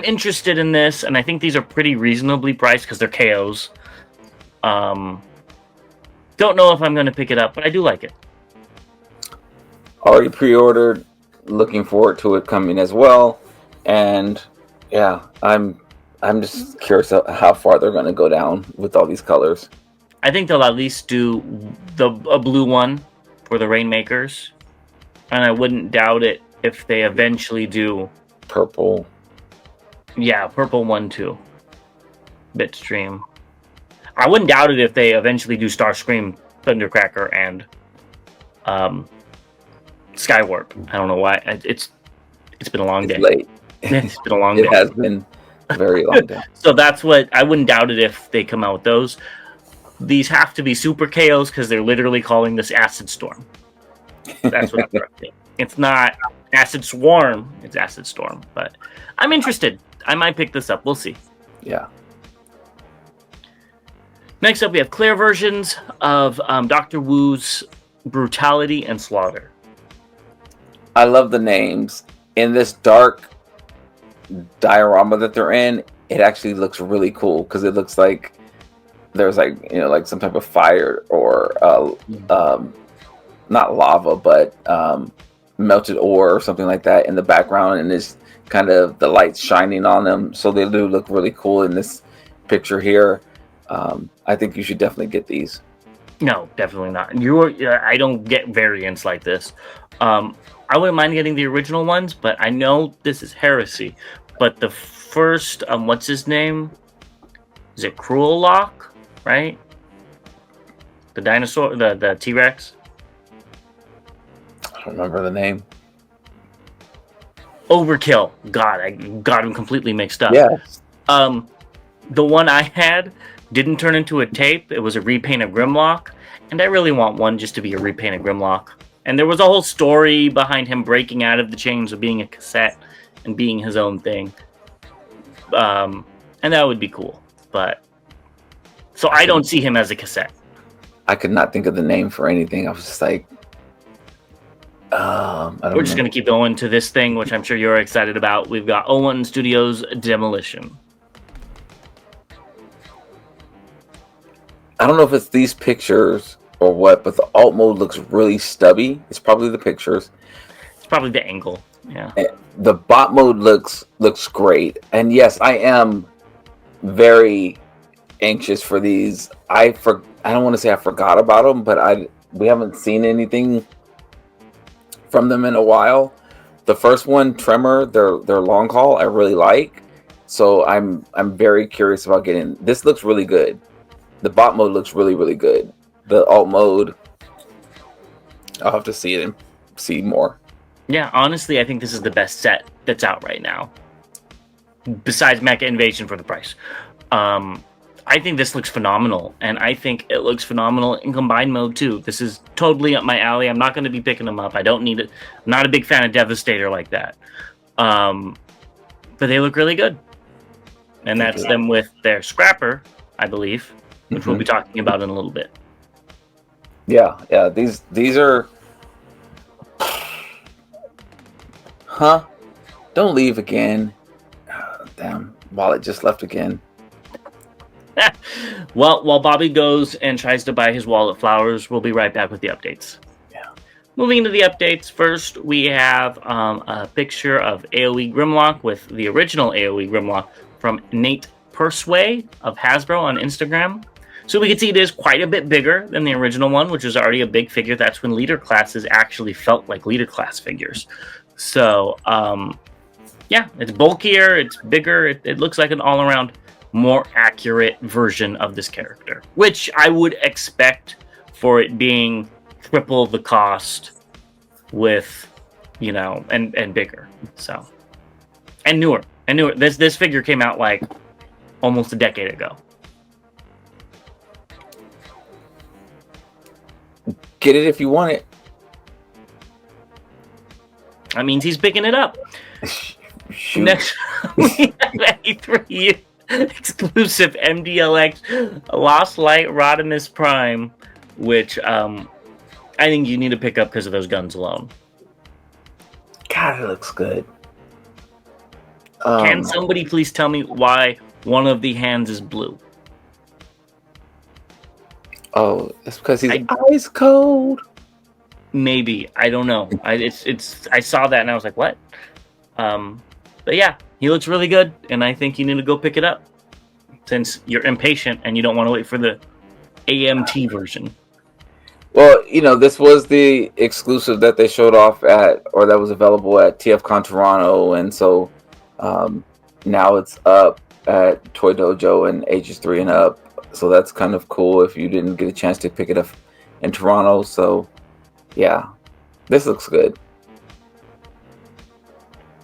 interested in this, and I think these are pretty reasonably priced because they're KOs. Don't know if I'm going to pick it up, but I do like it. Already pre-ordered, looking forward to it coming as well. And yeah, I'm just curious how far they're going to go down with all these colors. I think they'll at least do a blue one for the Rainmakers, and I wouldn't doubt it if they eventually do purple. Yeah, purple one too. Bitstream. I wouldn't doubt it if they eventually do Starscream, Thundercracker, and Skywarp. I don't know why. It's been a long day. Late. It's been a long day. It has been a very long day. So that's what I wouldn't doubt it if they come out with those. These have to be super KOs because they're literally calling this Acid Storm. That's what I'm correcting. It's not Acid Swarm. It's Acid Storm. But I'm interested. I might pick this up. We'll see. Yeah. Next up, we have clear versions of Dr. Wu's Brutality and Slaughter. I love the names. In this dark diorama that they're in, it actually looks really cool because it looks like there's like some type of fire or not lava, but melted ore or something like that in the background, and there's kind of the lights shining on them. So they do look really cool in this picture here. I think you should definitely get these. No, definitely not. I don't get variants like this. I wouldn't mind getting the original ones, but I know this is heresy. But the first, what's his name? Is it Cruel Lock, right? The dinosaur, the T-Rex. I don't remember the name. Overkill. God, I got him completely mixed up. Yes. The one I had didn't turn into a tape. It was a repaint of Grimlock, and I really want one just to be a repaint of Grimlock. And there was a whole story behind him breaking out of the chains of being a cassette and being his own thing. And that would be cool. But so I don't see him as a cassette. I could not think of the name for anything. I was just like, We're just going to keep going to this thing, which I'm sure you're excited about. We've got O1 Studios Demolition. I don't know if it's these pictures or what, but the alt mode looks really stubby. It's probably the pictures. It's probably the angle. Yeah. And the bot mode looks great. And yes, I am very anxious for these. I don't want to say I forgot about them, but we haven't seen anything from them in a while. The first one, Tremor, their long haul, I really like. So I'm very curious about getting. This looks really good. The bot mode looks really, really good. The alt mode, I'll have to see it and see more. Yeah, honestly, I think this is the best set that's out right now. Besides Mecha Invasion for the price. I think this looks phenomenal, and I think it looks phenomenal in combined mode too. This is totally up my alley. I'm not going to be picking them up. I don't need it. I'm not a big fan of Devastator like that. But they look really good. And that's them with their Scrapper, I believe, which we'll be talking about in a little bit. Yeah. These are... Huh? Don't leave again. Oh, damn. Wallet just left again. Well, while Bobby goes and tries to buy his wallet flowers, we'll be right back with the updates. Yeah. Moving into the updates, first we have a picture of AoE Grimlock with the original AoE Grimlock from Nate Persway of Hasbro on Instagram. So we can see it is quite a bit bigger than the original one, which is already a big figure. That's when leader classes actually felt like leader class figures. So, yeah, it's bulkier, it's bigger, it looks like an all-around more accurate version of this character, which I would expect for it being triple the cost with, and bigger. So, and newer. This figure came out like almost a decade ago. Get it if you want it. That means he's picking it up. Shoot. Next, we have a 3 exclusive MDLX Lost Light Rodimus Prime, which I think you need to pick up because of those guns alone. God, it looks good. Can somebody please tell me why one of the hands is blue? Oh, it's because he's ice cold. Maybe, I don't know. I saw that and I was like, what? But yeah, he looks really good, and I think you need to go pick it up since you're impatient and you don't want to wait for the AMT version. Well, this was the exclusive that they showed off at, or that was available at TFCon Toronto, and so now it's up at Toy Dojo and ages 3 and up. So that's kind of cool if you didn't get a chance to pick it up in Toronto. So yeah, this looks good.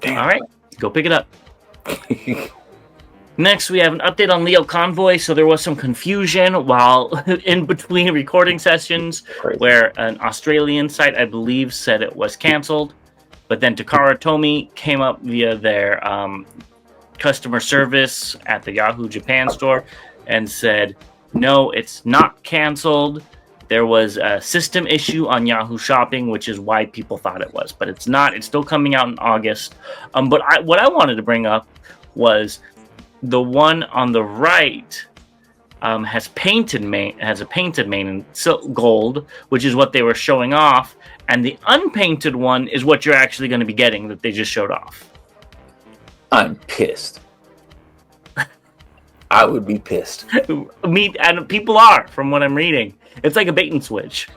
Damn. All right, go pick it up. Next, we have an update on Lio Convoy. So there was some confusion while in between recording sessions where an Australian site, I believe, said it was canceled. But then Takara Tomy came up via their customer service at the Yahoo Japan store and said, no, it's not canceled. There was a system issue on Yahoo Shopping, which is why people thought it was. But it's not. It's still coming out in August. But what I wanted to bring up was the one on the right has a painted mane in gold, which is what they were showing off. And the unpainted one is what you're actually going to be getting that they just showed off. I'm pissed. I would be pissed. And people are, from what I'm reading. It's like a bait and switch.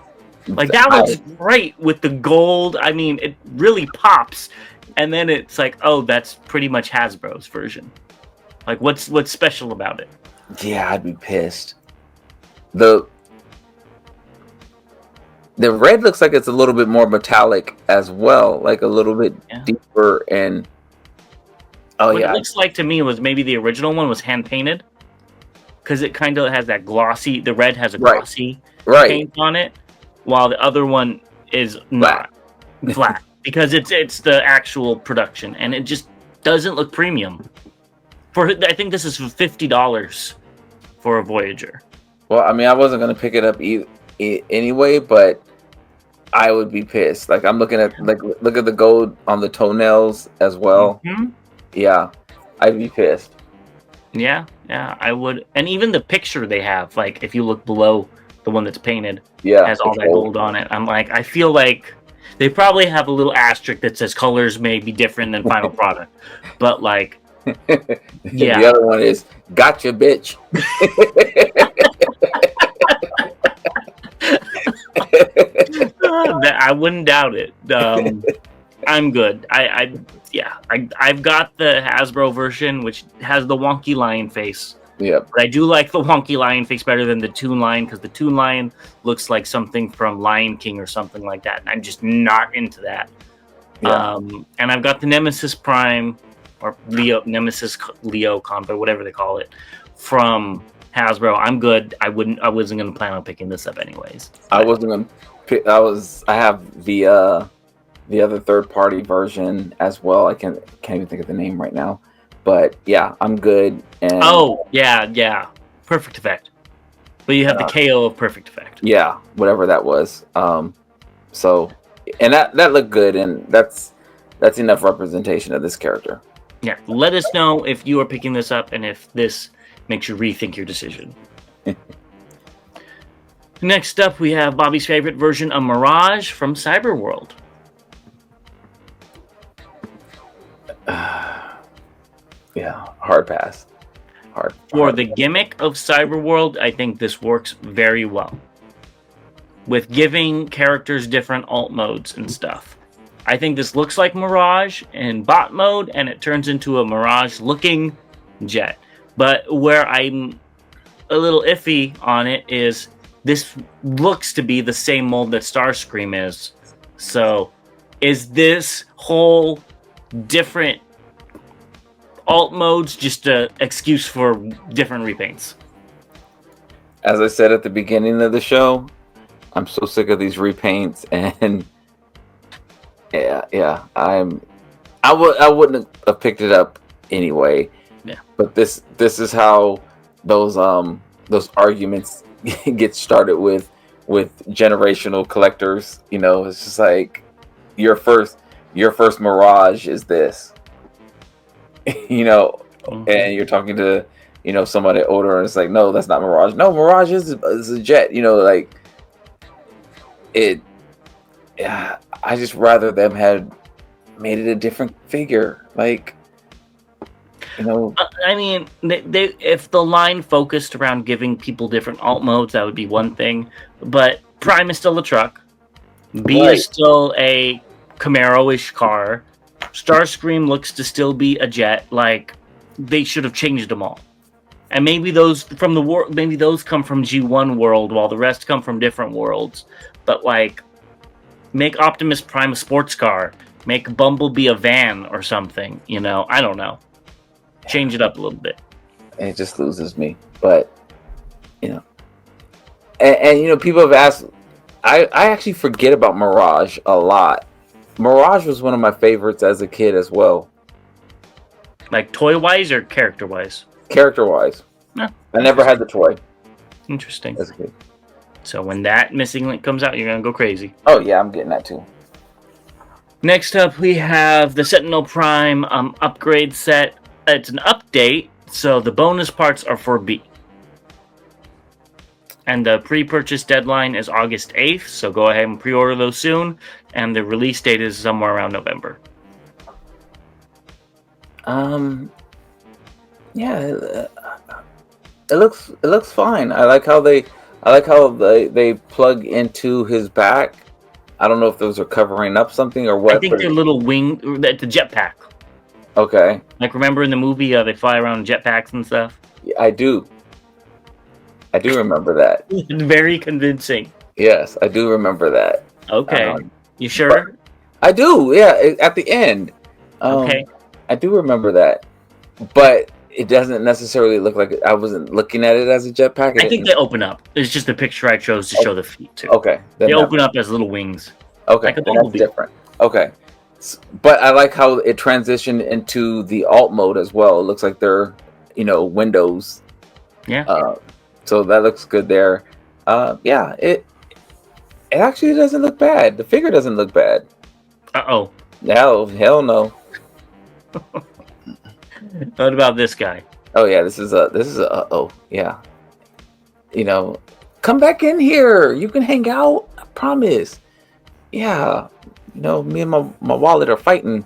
Like, that looks great with the gold. I mean, it really pops. And then it's like, oh, that's pretty much Hasbro's version. Like, what's special about it? Yeah, I'd be pissed. The red looks like it's a little bit more metallic as well, like a little bit deeper. And what it looks like to me was maybe the original one was hand painted, because it kind of has that glossy. The red has a glossy paint on it, while the other one is not flat because it's the actual production, and it just doesn't look premium. I think this is $50 for a Voyager. Well, I mean, I wasn't gonna pick it up anyway, but I would be pissed. Like, I'm looking at look at the gold on the toenails as well. Mm-hmm. Yeah, I'd be pissed. Yeah, I would. And even the picture they have, like, if you look below the one that's painted, has all that gold on it. I'm like, I feel like they probably have a little asterisk that says colors may be different than final product, but like. The other one is gotcha, bitch. I wouldn't doubt it. I'm good. I've got the Hasbro version, which has the wonky lion face. Yeah, but I do like the wonky lion face better than the Toon Lion, because the Toon Lion looks like something from Lion King or something like that, and I'm just not into that. And I've got the Nemesis Prime, or Nemesis Lio Convoy, whatever they call it, from Hasbro. I'm good. I wasn't going to plan on picking this up anyways. I wasn't going to pick. I have the other third party version as well. I can't even think of the name right now. But yeah, I'm good. And Perfect Effect. But you have the KO of Perfect Effect. Yeah, whatever that was. So, and that looked good, and that's enough representation of this character. Yeah, let us know if you are picking this up and if this makes you rethink your decision. Next up, we have Bobby's favorite version of Mirage from Cyberworld. Hard pass. For the gimmick of Cyberworld, I think this works very well. With giving characters different alt modes and stuff. I think this looks like Mirage in bot mode, and it turns into a Mirage-looking jet. But where I'm a little iffy on it is this looks to be the same mold that Starscream is. So, is this whole different alt modes just an excuse for different repaints? As I said at the beginning of the show, I'm so sick of these repaints, and I wouldn't have picked it up anyway. Yeah. But this is how those arguments get started with generational collectors. You know, it's just like your first Mirage is this. You know, and you're talking to somebody older, and it's like, no, that's not Mirage. No, Mirage is a jet. You know, like it. Yeah, I just rather them had made it a different figure. Like, I mean, they if the line focused around giving people different alt modes, that would be one thing. But Prime is still a truck. B is still a Camaro-ish car. Starscream looks to still be a jet. Like, they should have changed them all. And maybe those from maybe those come from G1 world, while the rest come from different worlds. But like, make Optimus Prime a sports car. Make Bumblebee a van or something. I don't know. Change it up a little bit. It just loses me. But, and people have asked, I actually forget about Mirage a lot. Mirage was one of my favorites as a kid as well. Like toy-wise or character-wise? Character-wise. Yeah, I never had the toy. Interesting. As a kid. So when that Missing Link comes out, you're going to go crazy. Oh, yeah, I'm getting that too. Next up, we have the Sentinel Prime upgrade set. It's an update, so the bonus parts are for B. And the pre-purchase deadline is August 8th, so go ahead and pre-order those soon. And the release date is somewhere around November. it looks fine. I like how they plug into his back. I don't know if those are covering up something or what. I think they're little wing, the jetpack. Okay. Like, remember in the movie, they fly around in jetpacks and stuff? I do. I do remember that. Very convincing. Yes, I do remember that. Okay. You sure? I do, yeah, at the end. Okay. I do remember that. But it doesn't necessarily look like I wasn't looking at it as a jetpack. I think they open up. It's just the picture I chose to show the feet, too. Okay. They open up as little wings. Okay, like a that's bumblebee. different. Okay. But I like how it transitioned into the alt mode as well. It looks like they're, windows. Yeah. So that looks good there. Yeah, it actually doesn't look bad. The figure doesn't look bad. Uh-oh. Hell no. What about this guy? Oh yeah, this is a uh-oh. Yeah. Come back in here. You can hang out. I promise. Yeah. Me and my wallet are fighting.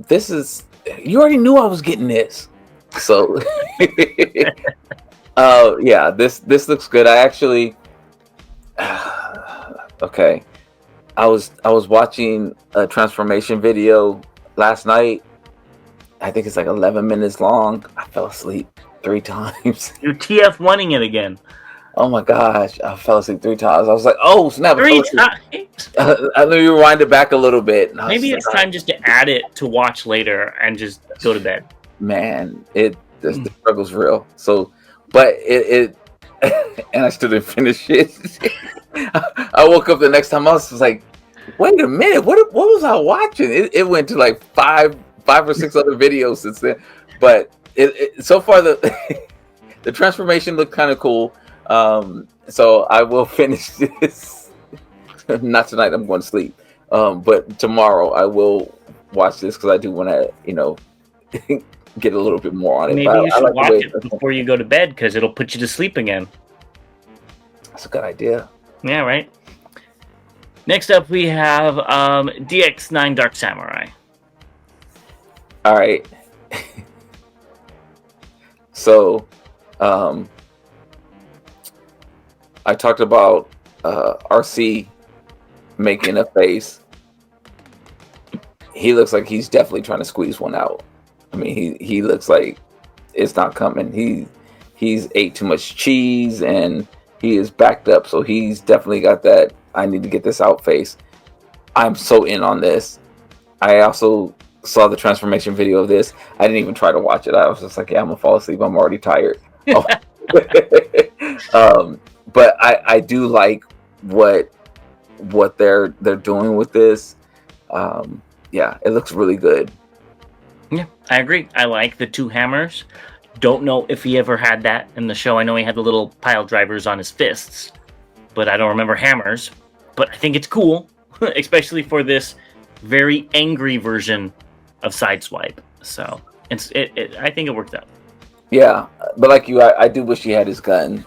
This is, you already knew I was getting this. So yeah, this looks good. I actually okay. I was watching a transformation video last night. I think it's like 11 minutes long. I fell asleep 3 times. You're TF1ing it again. Oh my gosh, I fell asleep 3 times. I was like, oh snap. 3 times? Let me rewind it back a little bit. Maybe it's time just to add it to watch later and just go to bed. Man, the struggle's real. So, but it and I still didn't finish it. I woke up the next time. I was just like, wait a minute, what was I watching? It went to like five or 6 other videos since then. But so far the transformation looked kind of cool. So I will finish this. Not tonight. I'm going to sleep. But tomorrow I will watch this because I do want to, get a little bit more on it. Maybe you should watch it before you go to bed because it'll put you to sleep again. That's a good idea. Yeah, right. Next up, we have DX9 Dark Samurai. All right. So, I talked about RC making a face. He looks like he's definitely trying to squeeze one out. I mean, he looks like it's not coming. He's ate too much cheese and he is backed up. So he's definitely got that I need to get this out face. I'm so in on this. I also saw the transformation video of this. I didn't even try to watch it. I was just like, yeah, I'm gonna fall asleep. I'm already tired. But I do like what they're doing with this. Yeah, it looks really good. Yeah, I agree. I like the 2 hammers. Don't know if he ever had that in the show. I know he had the little pile drivers on his fists, but I don't remember hammers. But I think it's cool, especially for this very angry version of Sideswipe. So I think it worked out. Yeah, but like you, I do wish he had his gun,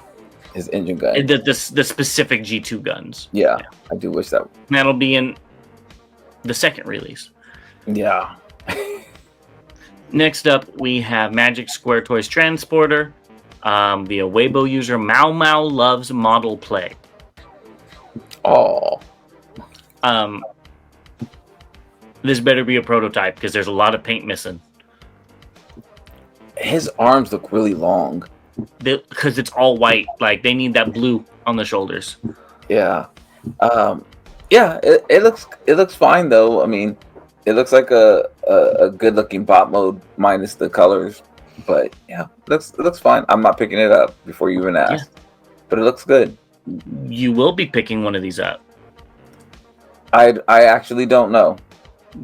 his engine gun. The specific G2 guns. Yeah, I do wish that. That'll be in the second release. Yeah. Next up, we have Magic Square Toys Transporter. The Weibo user Mau Mau loves model play. Oh. This better be a prototype because there's a lot of paint missing. His arms look really long. Because it's all white. Like, they need that blue on the shoulders. Yeah. Yeah, it looks fine though. I mean, it looks like a good looking bot mode minus the colors. But yeah, it looks fine. I'm not picking it up before you even ask. Yeah. But it looks good. You will be picking one of these up. I actually don't know.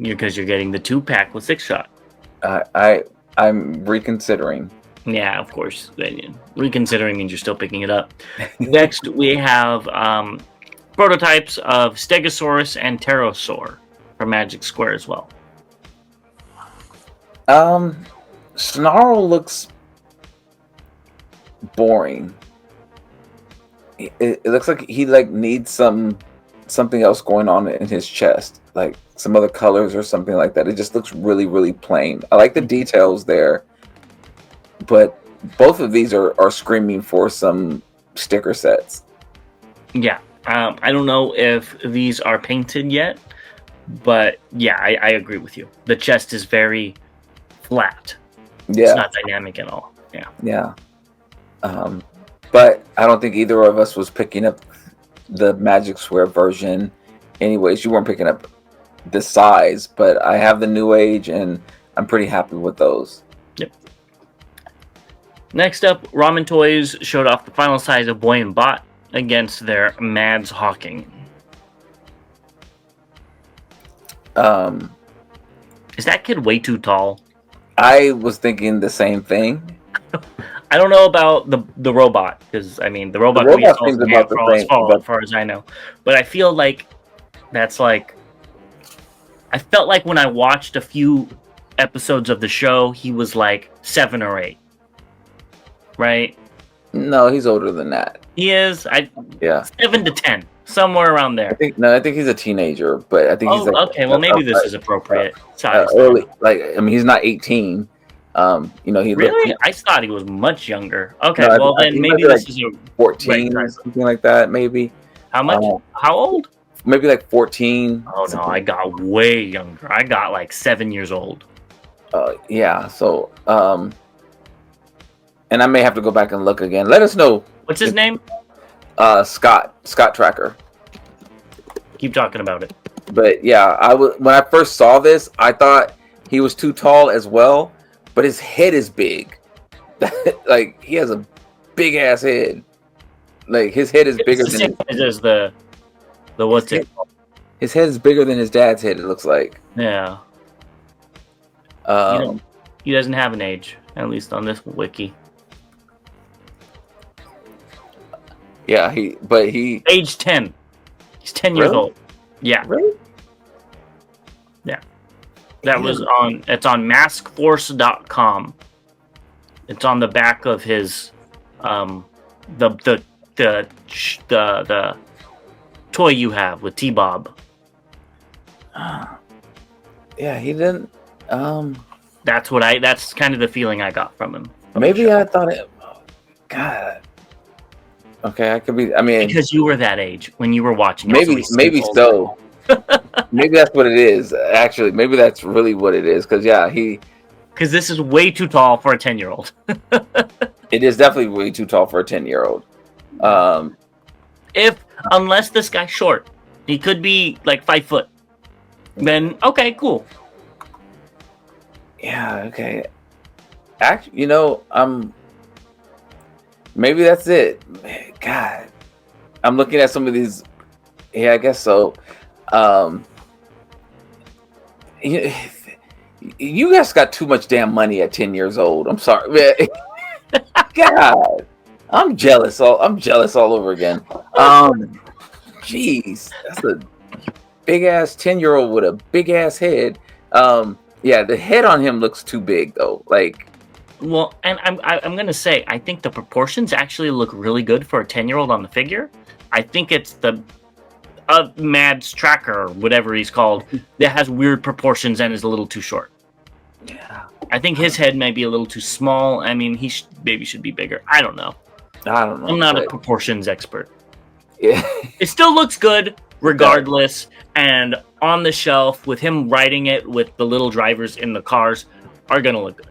Because you're getting the 2-pack with 6-shot. I'm reconsidering. Yeah, of course. Reconsidering means you're still picking it up. Next, we have prototypes of Stegosaurus and Pterosaur from Magic Square as well. Snarl looks boring. It looks like he needs something else going on in his chest, like some other colors or something like that. It just looks really, really plain. I like the details there, but both of these are screaming for some sticker sets. Yeah. I don't know if these are painted yet, but yeah, I agree with you. The chest is very flat. Yeah. It's not dynamic at all. Yeah. Yeah. But I don't think either of us was picking up the Magic Square version. Anyways, you weren't picking up the size, but I have the New Age, and I'm pretty happy with those. Yep. Next up, Ramen Toys showed off the final size of Boy and Bot against their Mads Hawking. Is that kid way too tall? I was thinking the same thing. I don't know about the robot, because I mean the robot seems about the same, as far as I know. But I feel like that's like, I felt like when I watched a few episodes of the show, he was like 7 or 8, right? No, he's older than that. He is. 7 to 10, somewhere around there. I think he's a teenager, but I think he's like, okay. Well, maybe this is appropriate size. Early, he's not 18. He really? I thought he was much younger. Okay, no, then maybe this is a 14, something like that. Maybe. How much? How old? Maybe like 14. Oh no, I got way younger. I got like 7 years old. Yeah. So, and I may have to go back and look again. Let us know. What's his name? Scott Tracker. Keep talking about it. But yeah, when I first saw this, I thought he was too tall as well. But his head is big. Like, he has a big ass head. Like, his head is bigger than the what's it? His head is bigger than his dad's head, it looks like. Yeah. He doesn't have an age, at least on this wiki. Yeah, he age 10. He's 10 years old. Yeah. Really? Yeah. It's on maskforce.com. It's on the back of his the toy you have with T-Bob. Yeah, he didn't that's kind of the feeling I got from him. Maybe I thought it. God. Okay, I could be. I mean, because you were that age when you were watching. Maybe so. Maybe that's what it is. Actually, maybe that's really what it is. Because this is way too tall for a 10-year-old. It is definitely way too tall for a 10-year-old. Unless this guy's short, he could be like 5 foot. Then okay, cool. Yeah. Okay. Actually, maybe that's it. God, I'm looking at some of these. Yeah, I guess so. You guys got too much damn money at 10 years old. I'm sorry, man. God, I'm jealous. I'm jealous all over again. Jeez, that's a big ass 10-year-old with a big ass head. Yeah, the head on him looks too big though. Like. Well, and I'm gonna say I think the proportions actually look really good for a 10-year-old on the figure. I think it's the Mads Tracker, or whatever he's called, that has weird proportions and is a little too short. Yeah, I think his head might be a little too small. I mean, he maybe should be bigger. I don't know. I'm not a proportions expert. Yeah, it still looks good regardless. And on the shelf with him riding it with the little drivers in the cars are gonna look good.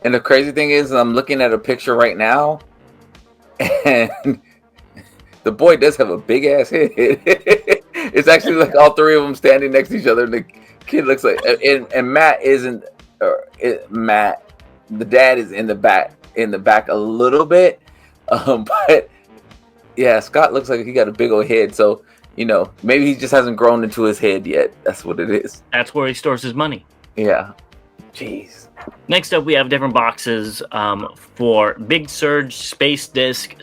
And the crazy thing is, I'm looking at a picture right now, and the boy does have a big ass head. It's actually like all three of them standing next to each other, and the kid looks like. And Matt isn't. Matt, the dad is in the back a little bit, but yeah, Scott looks like he got a big old head. So maybe he just hasn't grown into his head yet. That's what it is. That's where he stores his money. Yeah. Jeez. Next up, we have different boxes for Big Surge, Space Disc,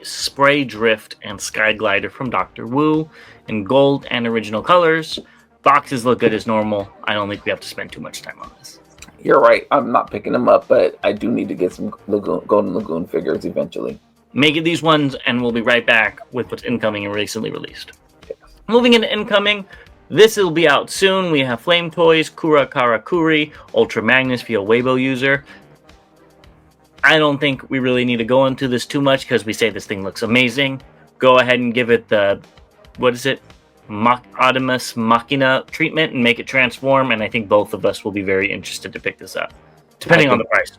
Spray Drift, and Sky Glider from Dr. Wu in gold and original colors. Boxes look good as normal. I don't think we have to spend too much time on this. You're right. I'm not picking them up, but I do need to get some Golden Lagoon figures eventually. Make it these ones, and we'll be right back with what's incoming and recently released. Yes. Moving into incoming. This will be out soon. We have Flame Toys, Kura Karakuri, Ultra Magnus via Weibo user. I don't think we really need to go into this too much because we say this thing looks amazing. Go ahead and give it the, what is it? Optimus Machina treatment and make it transform. And I think both of us will be very interested to pick this up, depending on the price.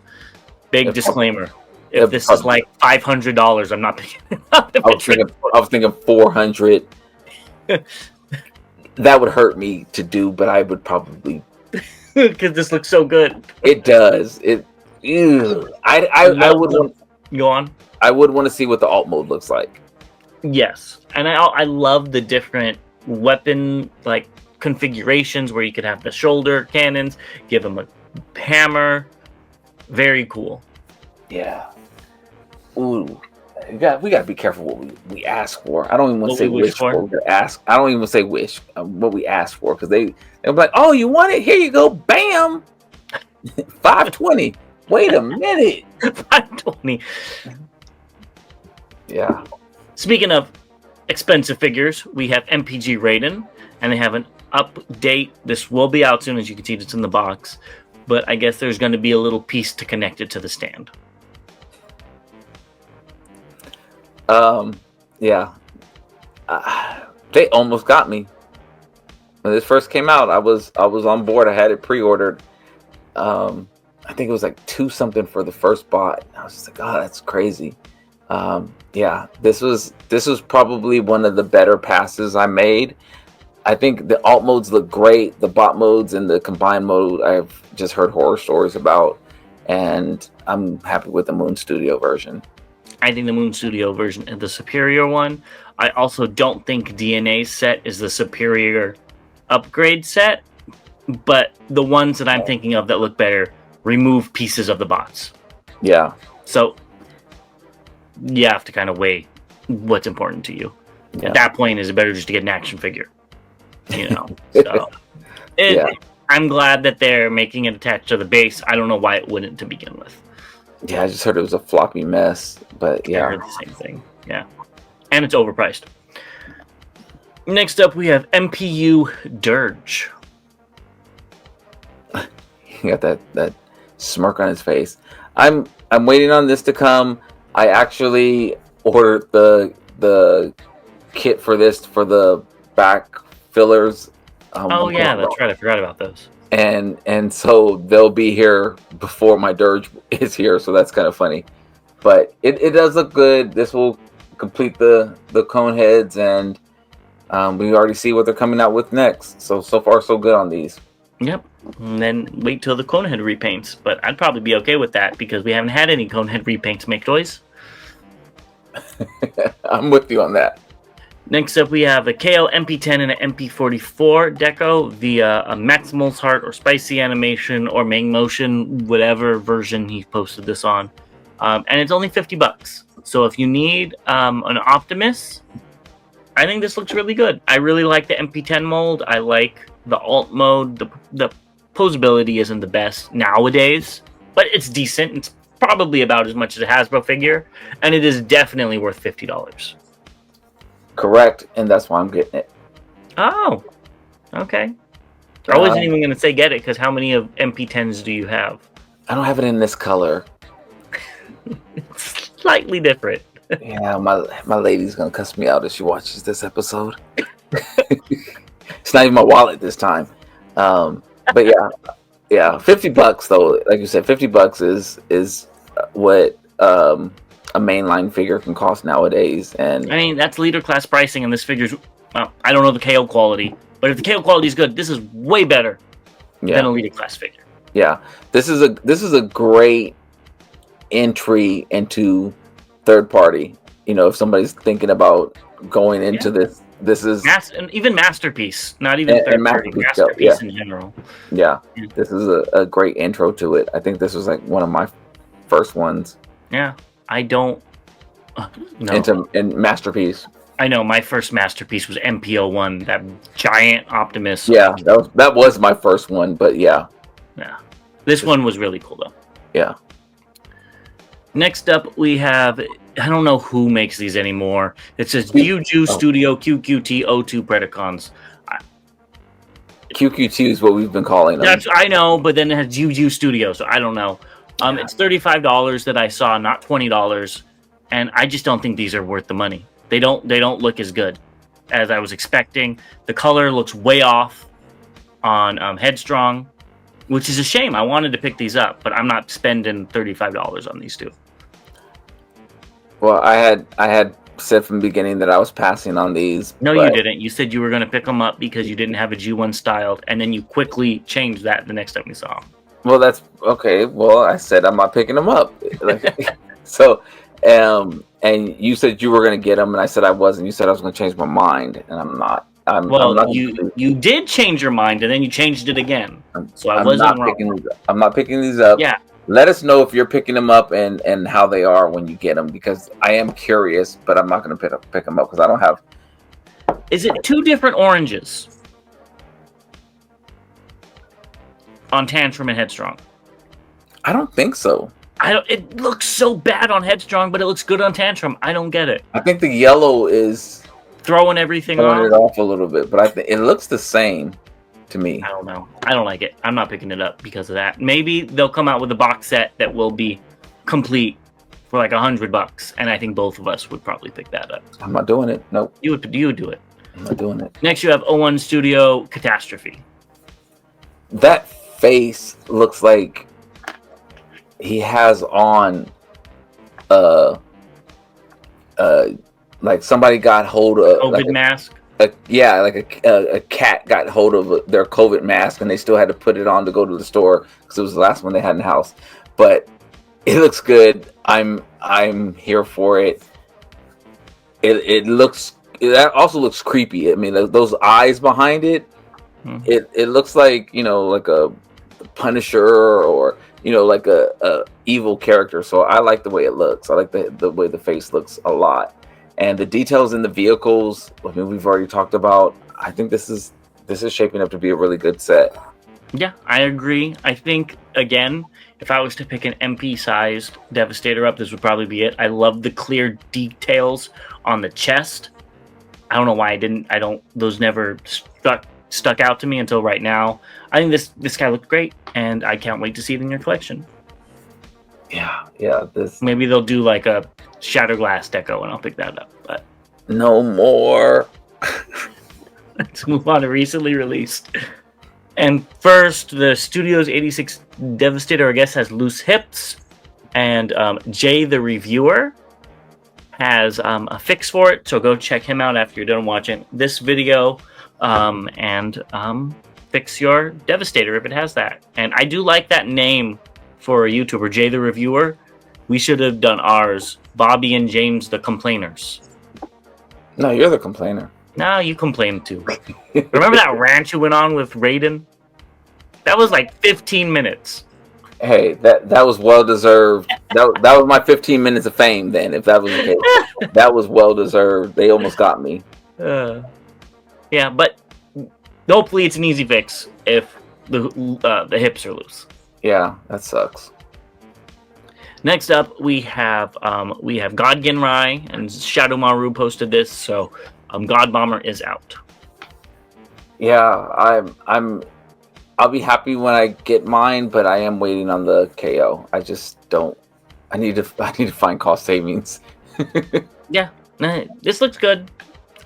Big disclaimer. If this is like $500, I'm not picking it up. I was thinking 400. That would hurt me to do, but I would probably because this looks so good. It does. I would want. Go on. I would want to see what the alt mode looks like. Yes, and I love the different weapon like configurations where you could have the shoulder cannons, give them a hammer. Very cool. Yeah. Ooh, we got to be careful what we ask for. I don't even want to say wish for. Ask. I don't even say wish. What we ask for, because they'll be like, "Oh, you want it? Here you go. Bam. 520. Wait a minute. 520. Yeah. Speaking of expensive figures, we have MPG Raiden, and they have an update. This will be out soon, as you can see. It's in the box, but I guess there's going to be a little piece to connect it to the stand. Yeah. They almost got me. When this first came out, I was on board. I had it pre-ordered. I think it was like 2 something for the first bot. I was just like, oh, that's crazy. Yeah, this was probably one of the better passes I made. I think the alt modes look great. The bot modes and the combined mode, I've just heard horror stories about, and I'm happy with the Moon Studio version. I think the Moon Studio version is the superior one. I also don't think DNA set is the superior upgrade set, but the ones that I'm thinking of that look better remove pieces of the bots. Yeah. So you have to kind of weigh what's important to you. Yeah. At that point, is it better just to get an action figure? You know. So I'm glad that they're making it attached to the base. I don't know why it wouldn't to begin with. Yeah, I just heard it was a floppy mess, but yeah. I heard the same thing. Yeah. And it's overpriced. Next up, we have MPU Dirge. He got that smirk on his face. I'm waiting on this to come. I actually ordered the kit for this for the back fillers. Oh yeah, that's right. I forgot about those. And so they'll be here before my Dirge is here, so that's kind of funny. But it does look good. This will complete the cone heads, and we already see what they're coming out with next. So far so good on these. Yep. And then wait till the Conehead repaints. But I'd probably be okay with that because we haven't had any Conehead repaints make toys. I'm with you on that. Next up, we have a KO MP10 and an MP44 deco via a Maximal's Heart or Spicy Animation or Main Motion, whatever version he posted this on. And it's only $50. So if you need an Optimus, I think this looks really good. I really like the MP10 mold. I like the alt mode. The posability isn't the best nowadays, but it's decent. It's probably about as much as a Hasbro figure, and it is definitely worth $50. Correct, and that's why I'm getting it. Oh, okay. I wasn't even going to say get it, because how many of MP10s do you have? I don't have it in this color. It's slightly different. Yeah, my lady's going to cuss me out if she watches this episode. It's not even my wallet this time. But yeah, $50 though. Like you said, $50 is what a mainline figure can cost nowadays. And I mean, that's leader class pricing, and this figure's, well, I don't know the KO quality, but if the KO quality is good, this is way better than a leader class figure. Yeah, this is a great entry into third party. You know, if somebody's thinking about going into this is and even Masterpiece, not even third party, Masterpiece in general. Yeah, this is a great intro to it. I think this was like one of my first ones. Yeah, I don't know. In Masterpiece. I know my first Masterpiece was MPO1, that giant Optimus. Yeah, that was my first one, but yeah. This one was really cool though. Yeah. Next up, we have, I don't know who makes these anymore. It says Juju Studio QQT02 Predacons. QQT is what we've been calling them. I know, but then it has Juju Studio, so I don't know. It's $35 that I saw, not $20, and I just don't think these are worth the money. They don't look as good as I was expecting. The color looks way off on Headstrong, which is a shame. I wanted to pick these up, but I'm not spending $35 on these two. Well, I had said from the beginning that I was passing on these. No, you didn't. You said you were going to pick them up because you didn't have a G1 styled, and then you quickly changed that the next time we saw them. Well, that's okay. Well, I said I'm not picking them up. So, and you said you were going to get them, and I said I wasn't. You said I was going to change my mind, and I'm not. I'm not, you did change your mind, and then you changed it again. So I'm wasn't not wrong. I'm not picking these up. Yeah. Let us know if you're picking them up and how they are when you get them, because I am curious, but I'm not going to pick them up because I don't have. Is it two different oranges on Tantrum and Headstrong? I don't think so. It looks so bad on Headstrong, but it looks good on Tantrum. I don't get it. I think the yellow is throwing everything it off a little bit, but I think it looks the same to me. I don't know. I don't like it. I'm not picking it up because of that. Maybe they'll come out with a box set that will be complete for like $100, and I think both of us would probably pick that up. I'm not doing it. Nope. You would do it. I'm not doing it. Next, you have O1 Studio Catastrophe. That face looks like he has on like somebody got hold of COVID mask. Like a cat got hold of their COVID mask, and they still had to put it on to go to the store because it was the last one they had in the house. But it looks good. I'm here for it. That also looks creepy. I mean, those eyes behind it. It looks like, like a Punisher or like a evil character. So I like the way it looks. I like the way the face looks a lot. And the details in the vehicles, I mean, we've already talked about. I think this is shaping up to be a really good set. Yeah, I agree. I think, again, if I was to pick an MP-sized Devastator up, this would probably be it. I love the clear details on the chest. I don't know why those never stuck out to me until right now. I think this guy looked great, and I can't wait to see it in your collection. Yeah. Maybe they'll do like a Shatterglass deco, and I'll pick that up. But no more. Let's move on to recently released. And first, the Studios 86 Devastator, I guess, has loose hips, and Jay the reviewer has a fix for it. So go check him out after you're done watching this video, and fix your Devastator if it has that. And I do like that name for a YouTuber, Jay the reviewer. We should have done ours, Bobby and James the Complainers. No, you're the complainer. No, you complained too. Remember that rant you went on with Raiden? That was like 15 minutes. Hey, that was well deserved. That was my 15 minutes of fame then, if that was the case. That was well deserved. They almost got me. Yeah, but hopefully it's an easy fix if the hips are loose. Yeah, that sucks. Next up, we have God Genrai, and Shadow Maru posted this, so God Bomber is out. Yeah, I'll be happy when I get mine, but I am waiting on the KO. I just don't. I need to find cost savings. Yeah, this looks good.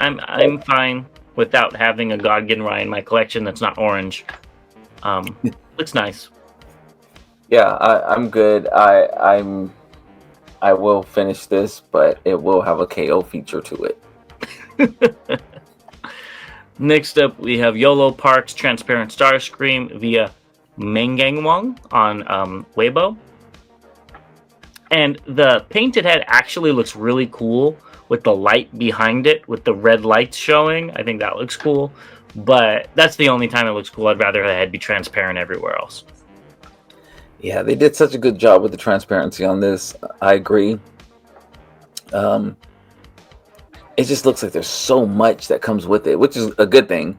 I'm fine without having a God Genrai in my collection that's not orange. Looks nice. Yeah, I'm good. I will finish this, but it will have a KO feature to it. Next up, we have YOLO Park's Transparent Starscream via Mengangwang on Weibo. And the painted head actually looks really cool with the light behind it, with the red lights showing. I think that looks cool. But that's the only time it looks cool. I'd rather the head be transparent everywhere else. Yeah, they did such a good job with the transparency on this. I agree. It just looks like there's so much that comes with it, which is a good thing.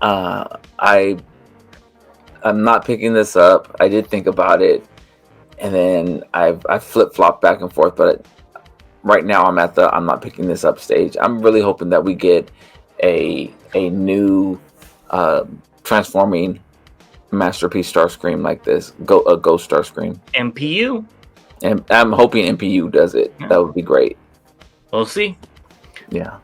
I'm not picking this up. I did think about it, and then I flip-flopped back and forth, but right now I'm not picking this up stage. I'm really hoping that we get a new transforming masterpiece Starscream like this. A Ghost Starscream. MPU. And I'm hoping MPU does it. Yeah. That would be great. We'll see. Yeah.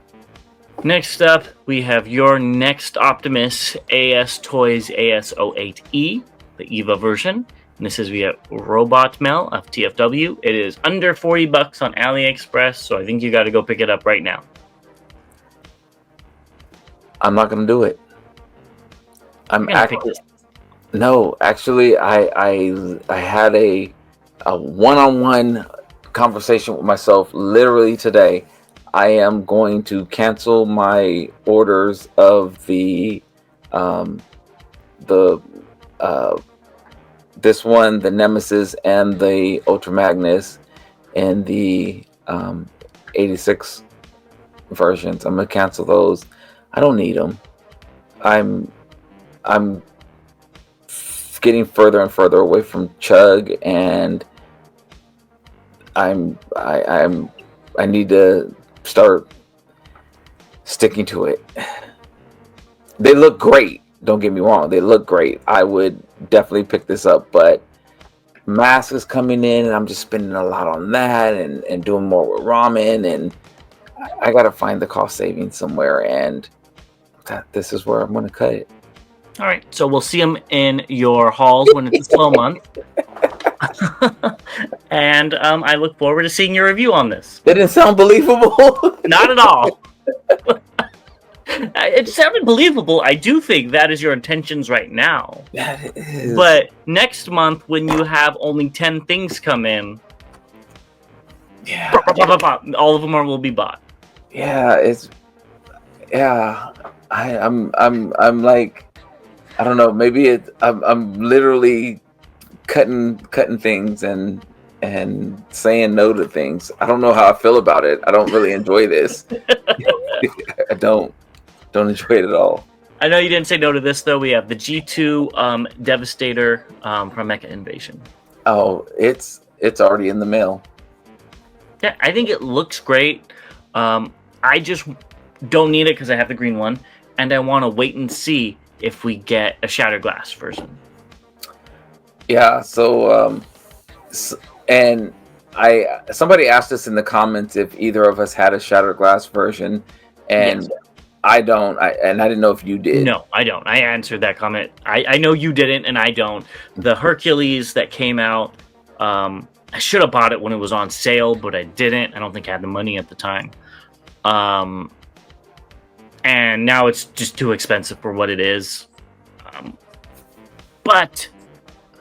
Next up, we have your next Optimus AS Toys AS08E, the EVA version. And this is via Robot Mail of TFW. It is under $40 on AliExpress, so I think you got to go pick it up right now. I'm not gonna do it. Actually, no. Actually, I had a one-on-one conversation with myself literally today. I am going to cancel my orders of this one, the Nemesis, and the Ultra Magnus, and the 86 versions. I'm gonna cancel those. I don't need them. I'm getting further and further away from Chug, and I need to start sticking to it. They look great. Don't get me wrong. They look great. I would definitely pick this up, but M.A.S.K is coming in, and I'm just spending a lot on that and doing more with Ramen, and I got to find the cost savings somewhere, and this is where I'm going to cut it. all right, so we'll see them in your halls when it's a slow month. And I look forward to seeing your review on this. That didn't sound believable. Not at all. It sounded believable. I do think that is your intentions right now. That is. But next month, when you have only 10 things come in, Yeah. all of them will be bought. Yeah, I'm like, I don't know, maybe I'm literally cutting things and saying no to things. I don't know how I feel about it. I don't really enjoy this. I don't enjoy it at all. I know you didn't say no to this, though. We have the G2 Devastator from Mecha Invasion. Oh, it's already in the mail. Yeah, I think it looks great. I just don't need it because I have the green one, and I want to wait and see if we get a Shattered Glass version. Yeah, and somebody asked us in the comments if either of us had a Shattered Glass version, and yes. I don't. I didn't know if you did. No, I don't. I answered that comment. I know you didn't, and I don't. The Hercules that came out, I should have bought it when it was on sale, but I didn't. I don't think I had the money at the time. And now it's just too expensive for what it is. But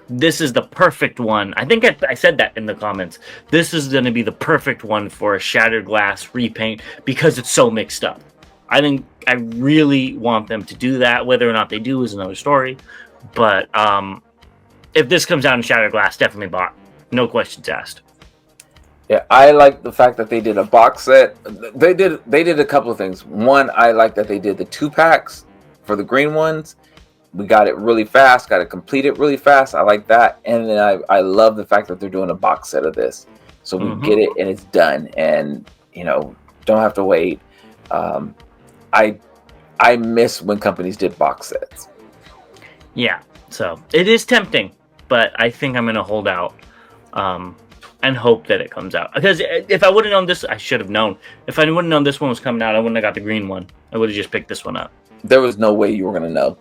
this is the perfect one. I think I said that in the comments. This is going to be the perfect one for a Shattered Glass repaint because it's so mixed up. I think I really want them to do that. Whether or not they do is another story. But if this comes out in Shattered Glass, definitely bought. No questions asked. Yeah, I like the fact that they did a box set. They did a couple of things. One, I like that they did the 2-packs for the green ones. We got it really fast, got to complete it really fast. I like that. And then I love the fact that they're doing a box set of this. So we get it and it's done. And, don't have to wait. I miss when companies did box sets. Yeah. So it is tempting, but I think I'm going to hold out. And hope that it comes out. Because if I would have known this, I should have known. If I wouldn't have known this one was coming out, I wouldn't have got the green one. I would have just picked this one up. There was no way you were going to know.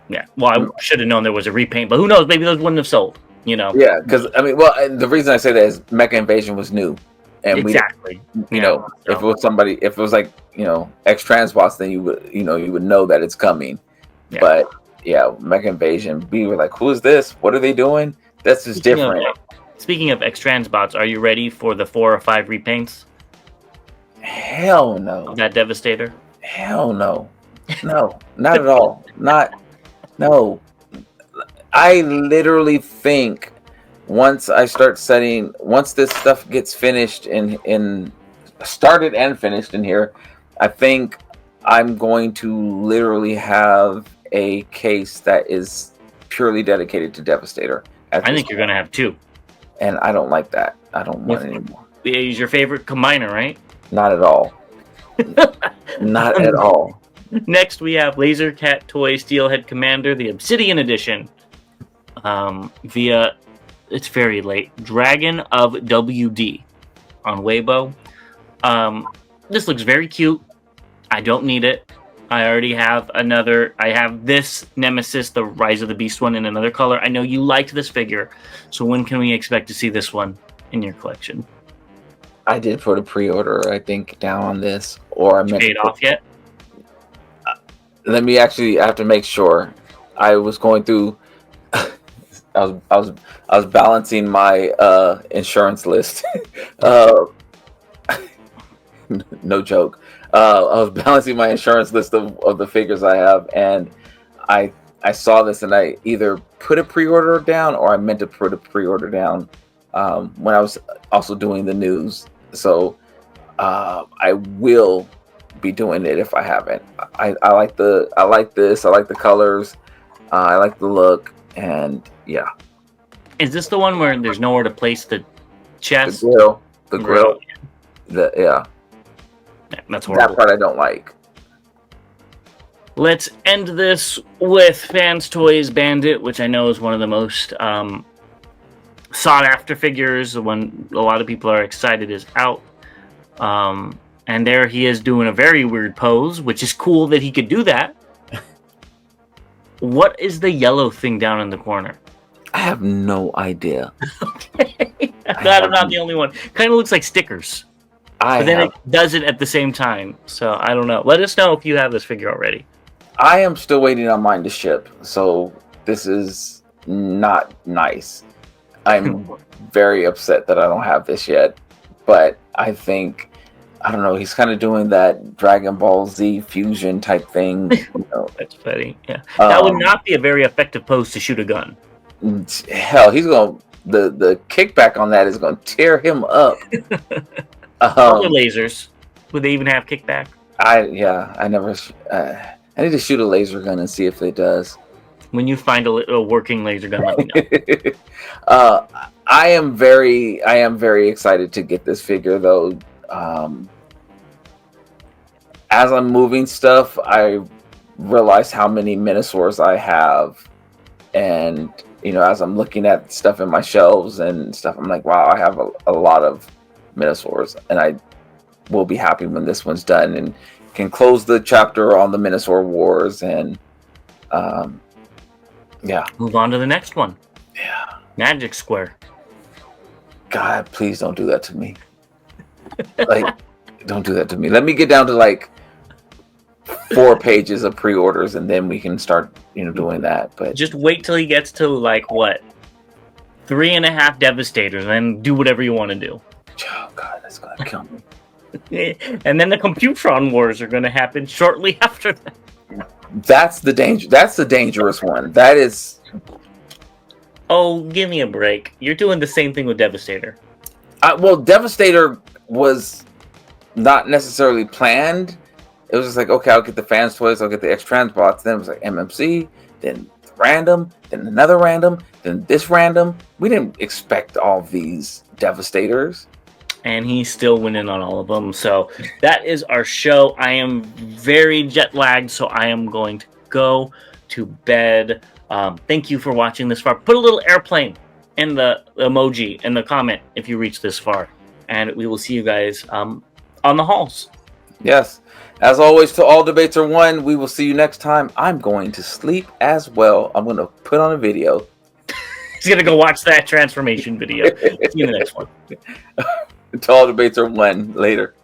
Yeah. Well, I should have known there was a repaint, but who knows? Maybe those wouldn't have sold, Yeah, because, the reason I say that is Mecha Invasion was new. And exactly. If it was somebody, if it was like, X-Transbots, then you would know that it's coming. Yeah. But, yeah, Mecha Invasion, we were like, who is this? What are they doing? That's just different. Speaking of X-Transbots, are you ready for the 4 or 5 repaints? Hell no. That Devastator? Hell no. No, not at all. No. I literally think once this stuff gets finished started and finished in here, I think I'm going to literally have a case that is purely dedicated to Devastator. I think you're going to have 2. And I don't like that. I don't want it anymore. He's your favorite combiner, right? Not at all. Not at all. Next, we have Laser Cat Toy Steelhead Commander, the Obsidian Edition. via, it's very late, Dragon of WD on Weibo. This looks very cute. I don't need it. I already have another. I have this Nemesis, the Rise of the Beast one, in another color. I know you liked this figure, so when can we expect to see this one in your collection? I did put a pre-order, I think, down on this, or I meant paid off yet? Let me actually. I have to make sure. I was going through. I was balancing my insurance list. No joke. I was balancing my insurance list of the figures I have, and I saw this, and I either put a pre-order down or I meant to put a pre-order down when I was also doing the news. So I will be doing it if I haven't. I like this. I like the colors. I like the look, and yeah. Is this the one where there's nowhere to place the chest? The grill. Yeah. That's horrible. That part I don't like. Let's end this with Fans Toys Bandit, which I know is one of the most sought after figures. The one a lot of people are excited is out. And there he is doing a very weird pose, which is cool that he could do that. What is the yellow thing down in the corner? I have no idea. Okay. I'm not the only one. Kind of looks like stickers. But then it does it at the same time. So I don't know. Let us know if you have this figure already. I am still waiting on mine to ship. So this is not nice. I'm very upset that I don't have this yet. But I think, I don't know, he's kind of doing that Dragon Ball Z fusion type thing. You know. That's funny. Yeah. That would not be a very effective pose to shoot a gun. Hell, he's going to, the kickback on that is going to tear him up. All the lasers. Would they even have kickback? I never. I need to shoot a laser gun and see if it does. When you find a working laser gun, let me know. I am very excited to get this figure, though. As I'm moving stuff, I realize how many Minosaurs I have, and as I'm looking at stuff in my shelves and stuff, I'm like, wow, I have a lot of Minosaurs, and I will be happy when this one's done and can close the chapter on the Minosaur Wars and move on to the next one. Yeah, Magic Square. God, please don't do that to me. Don't do that to me. Let me get down to 4 pages of pre-orders, and then we can start doing that. But just wait till he gets to 3.5 Devastators, and then do whatever you want to do. Oh God, that's gonna kill me. And then the Computron Wars are going to happen shortly after that. That's the danger. That's the dangerous one. That is. Oh, give me a break! You're doing the same thing with Devastator. Well, Devastator was not necessarily planned. It was just like, okay, I'll get the Fans Toys, I'll get the X-Transbots. Then it was like MMC, then random, then another random, then this random. We didn't expect all these Devastators. And he's still winning on all of them. So that is our show. I am very jet lagged, so I am going to go to bed. Thank you for watching this far. Put a little airplane in the emoji in the comment if you reach this far. And we will see you guys on the halls. Yes. As always, to all debates are won. We will see you next time. I'm going to sleep as well. I'm going to put on a video. He's going to go watch that transformation video. See you in the next one. To all debates are won. Later.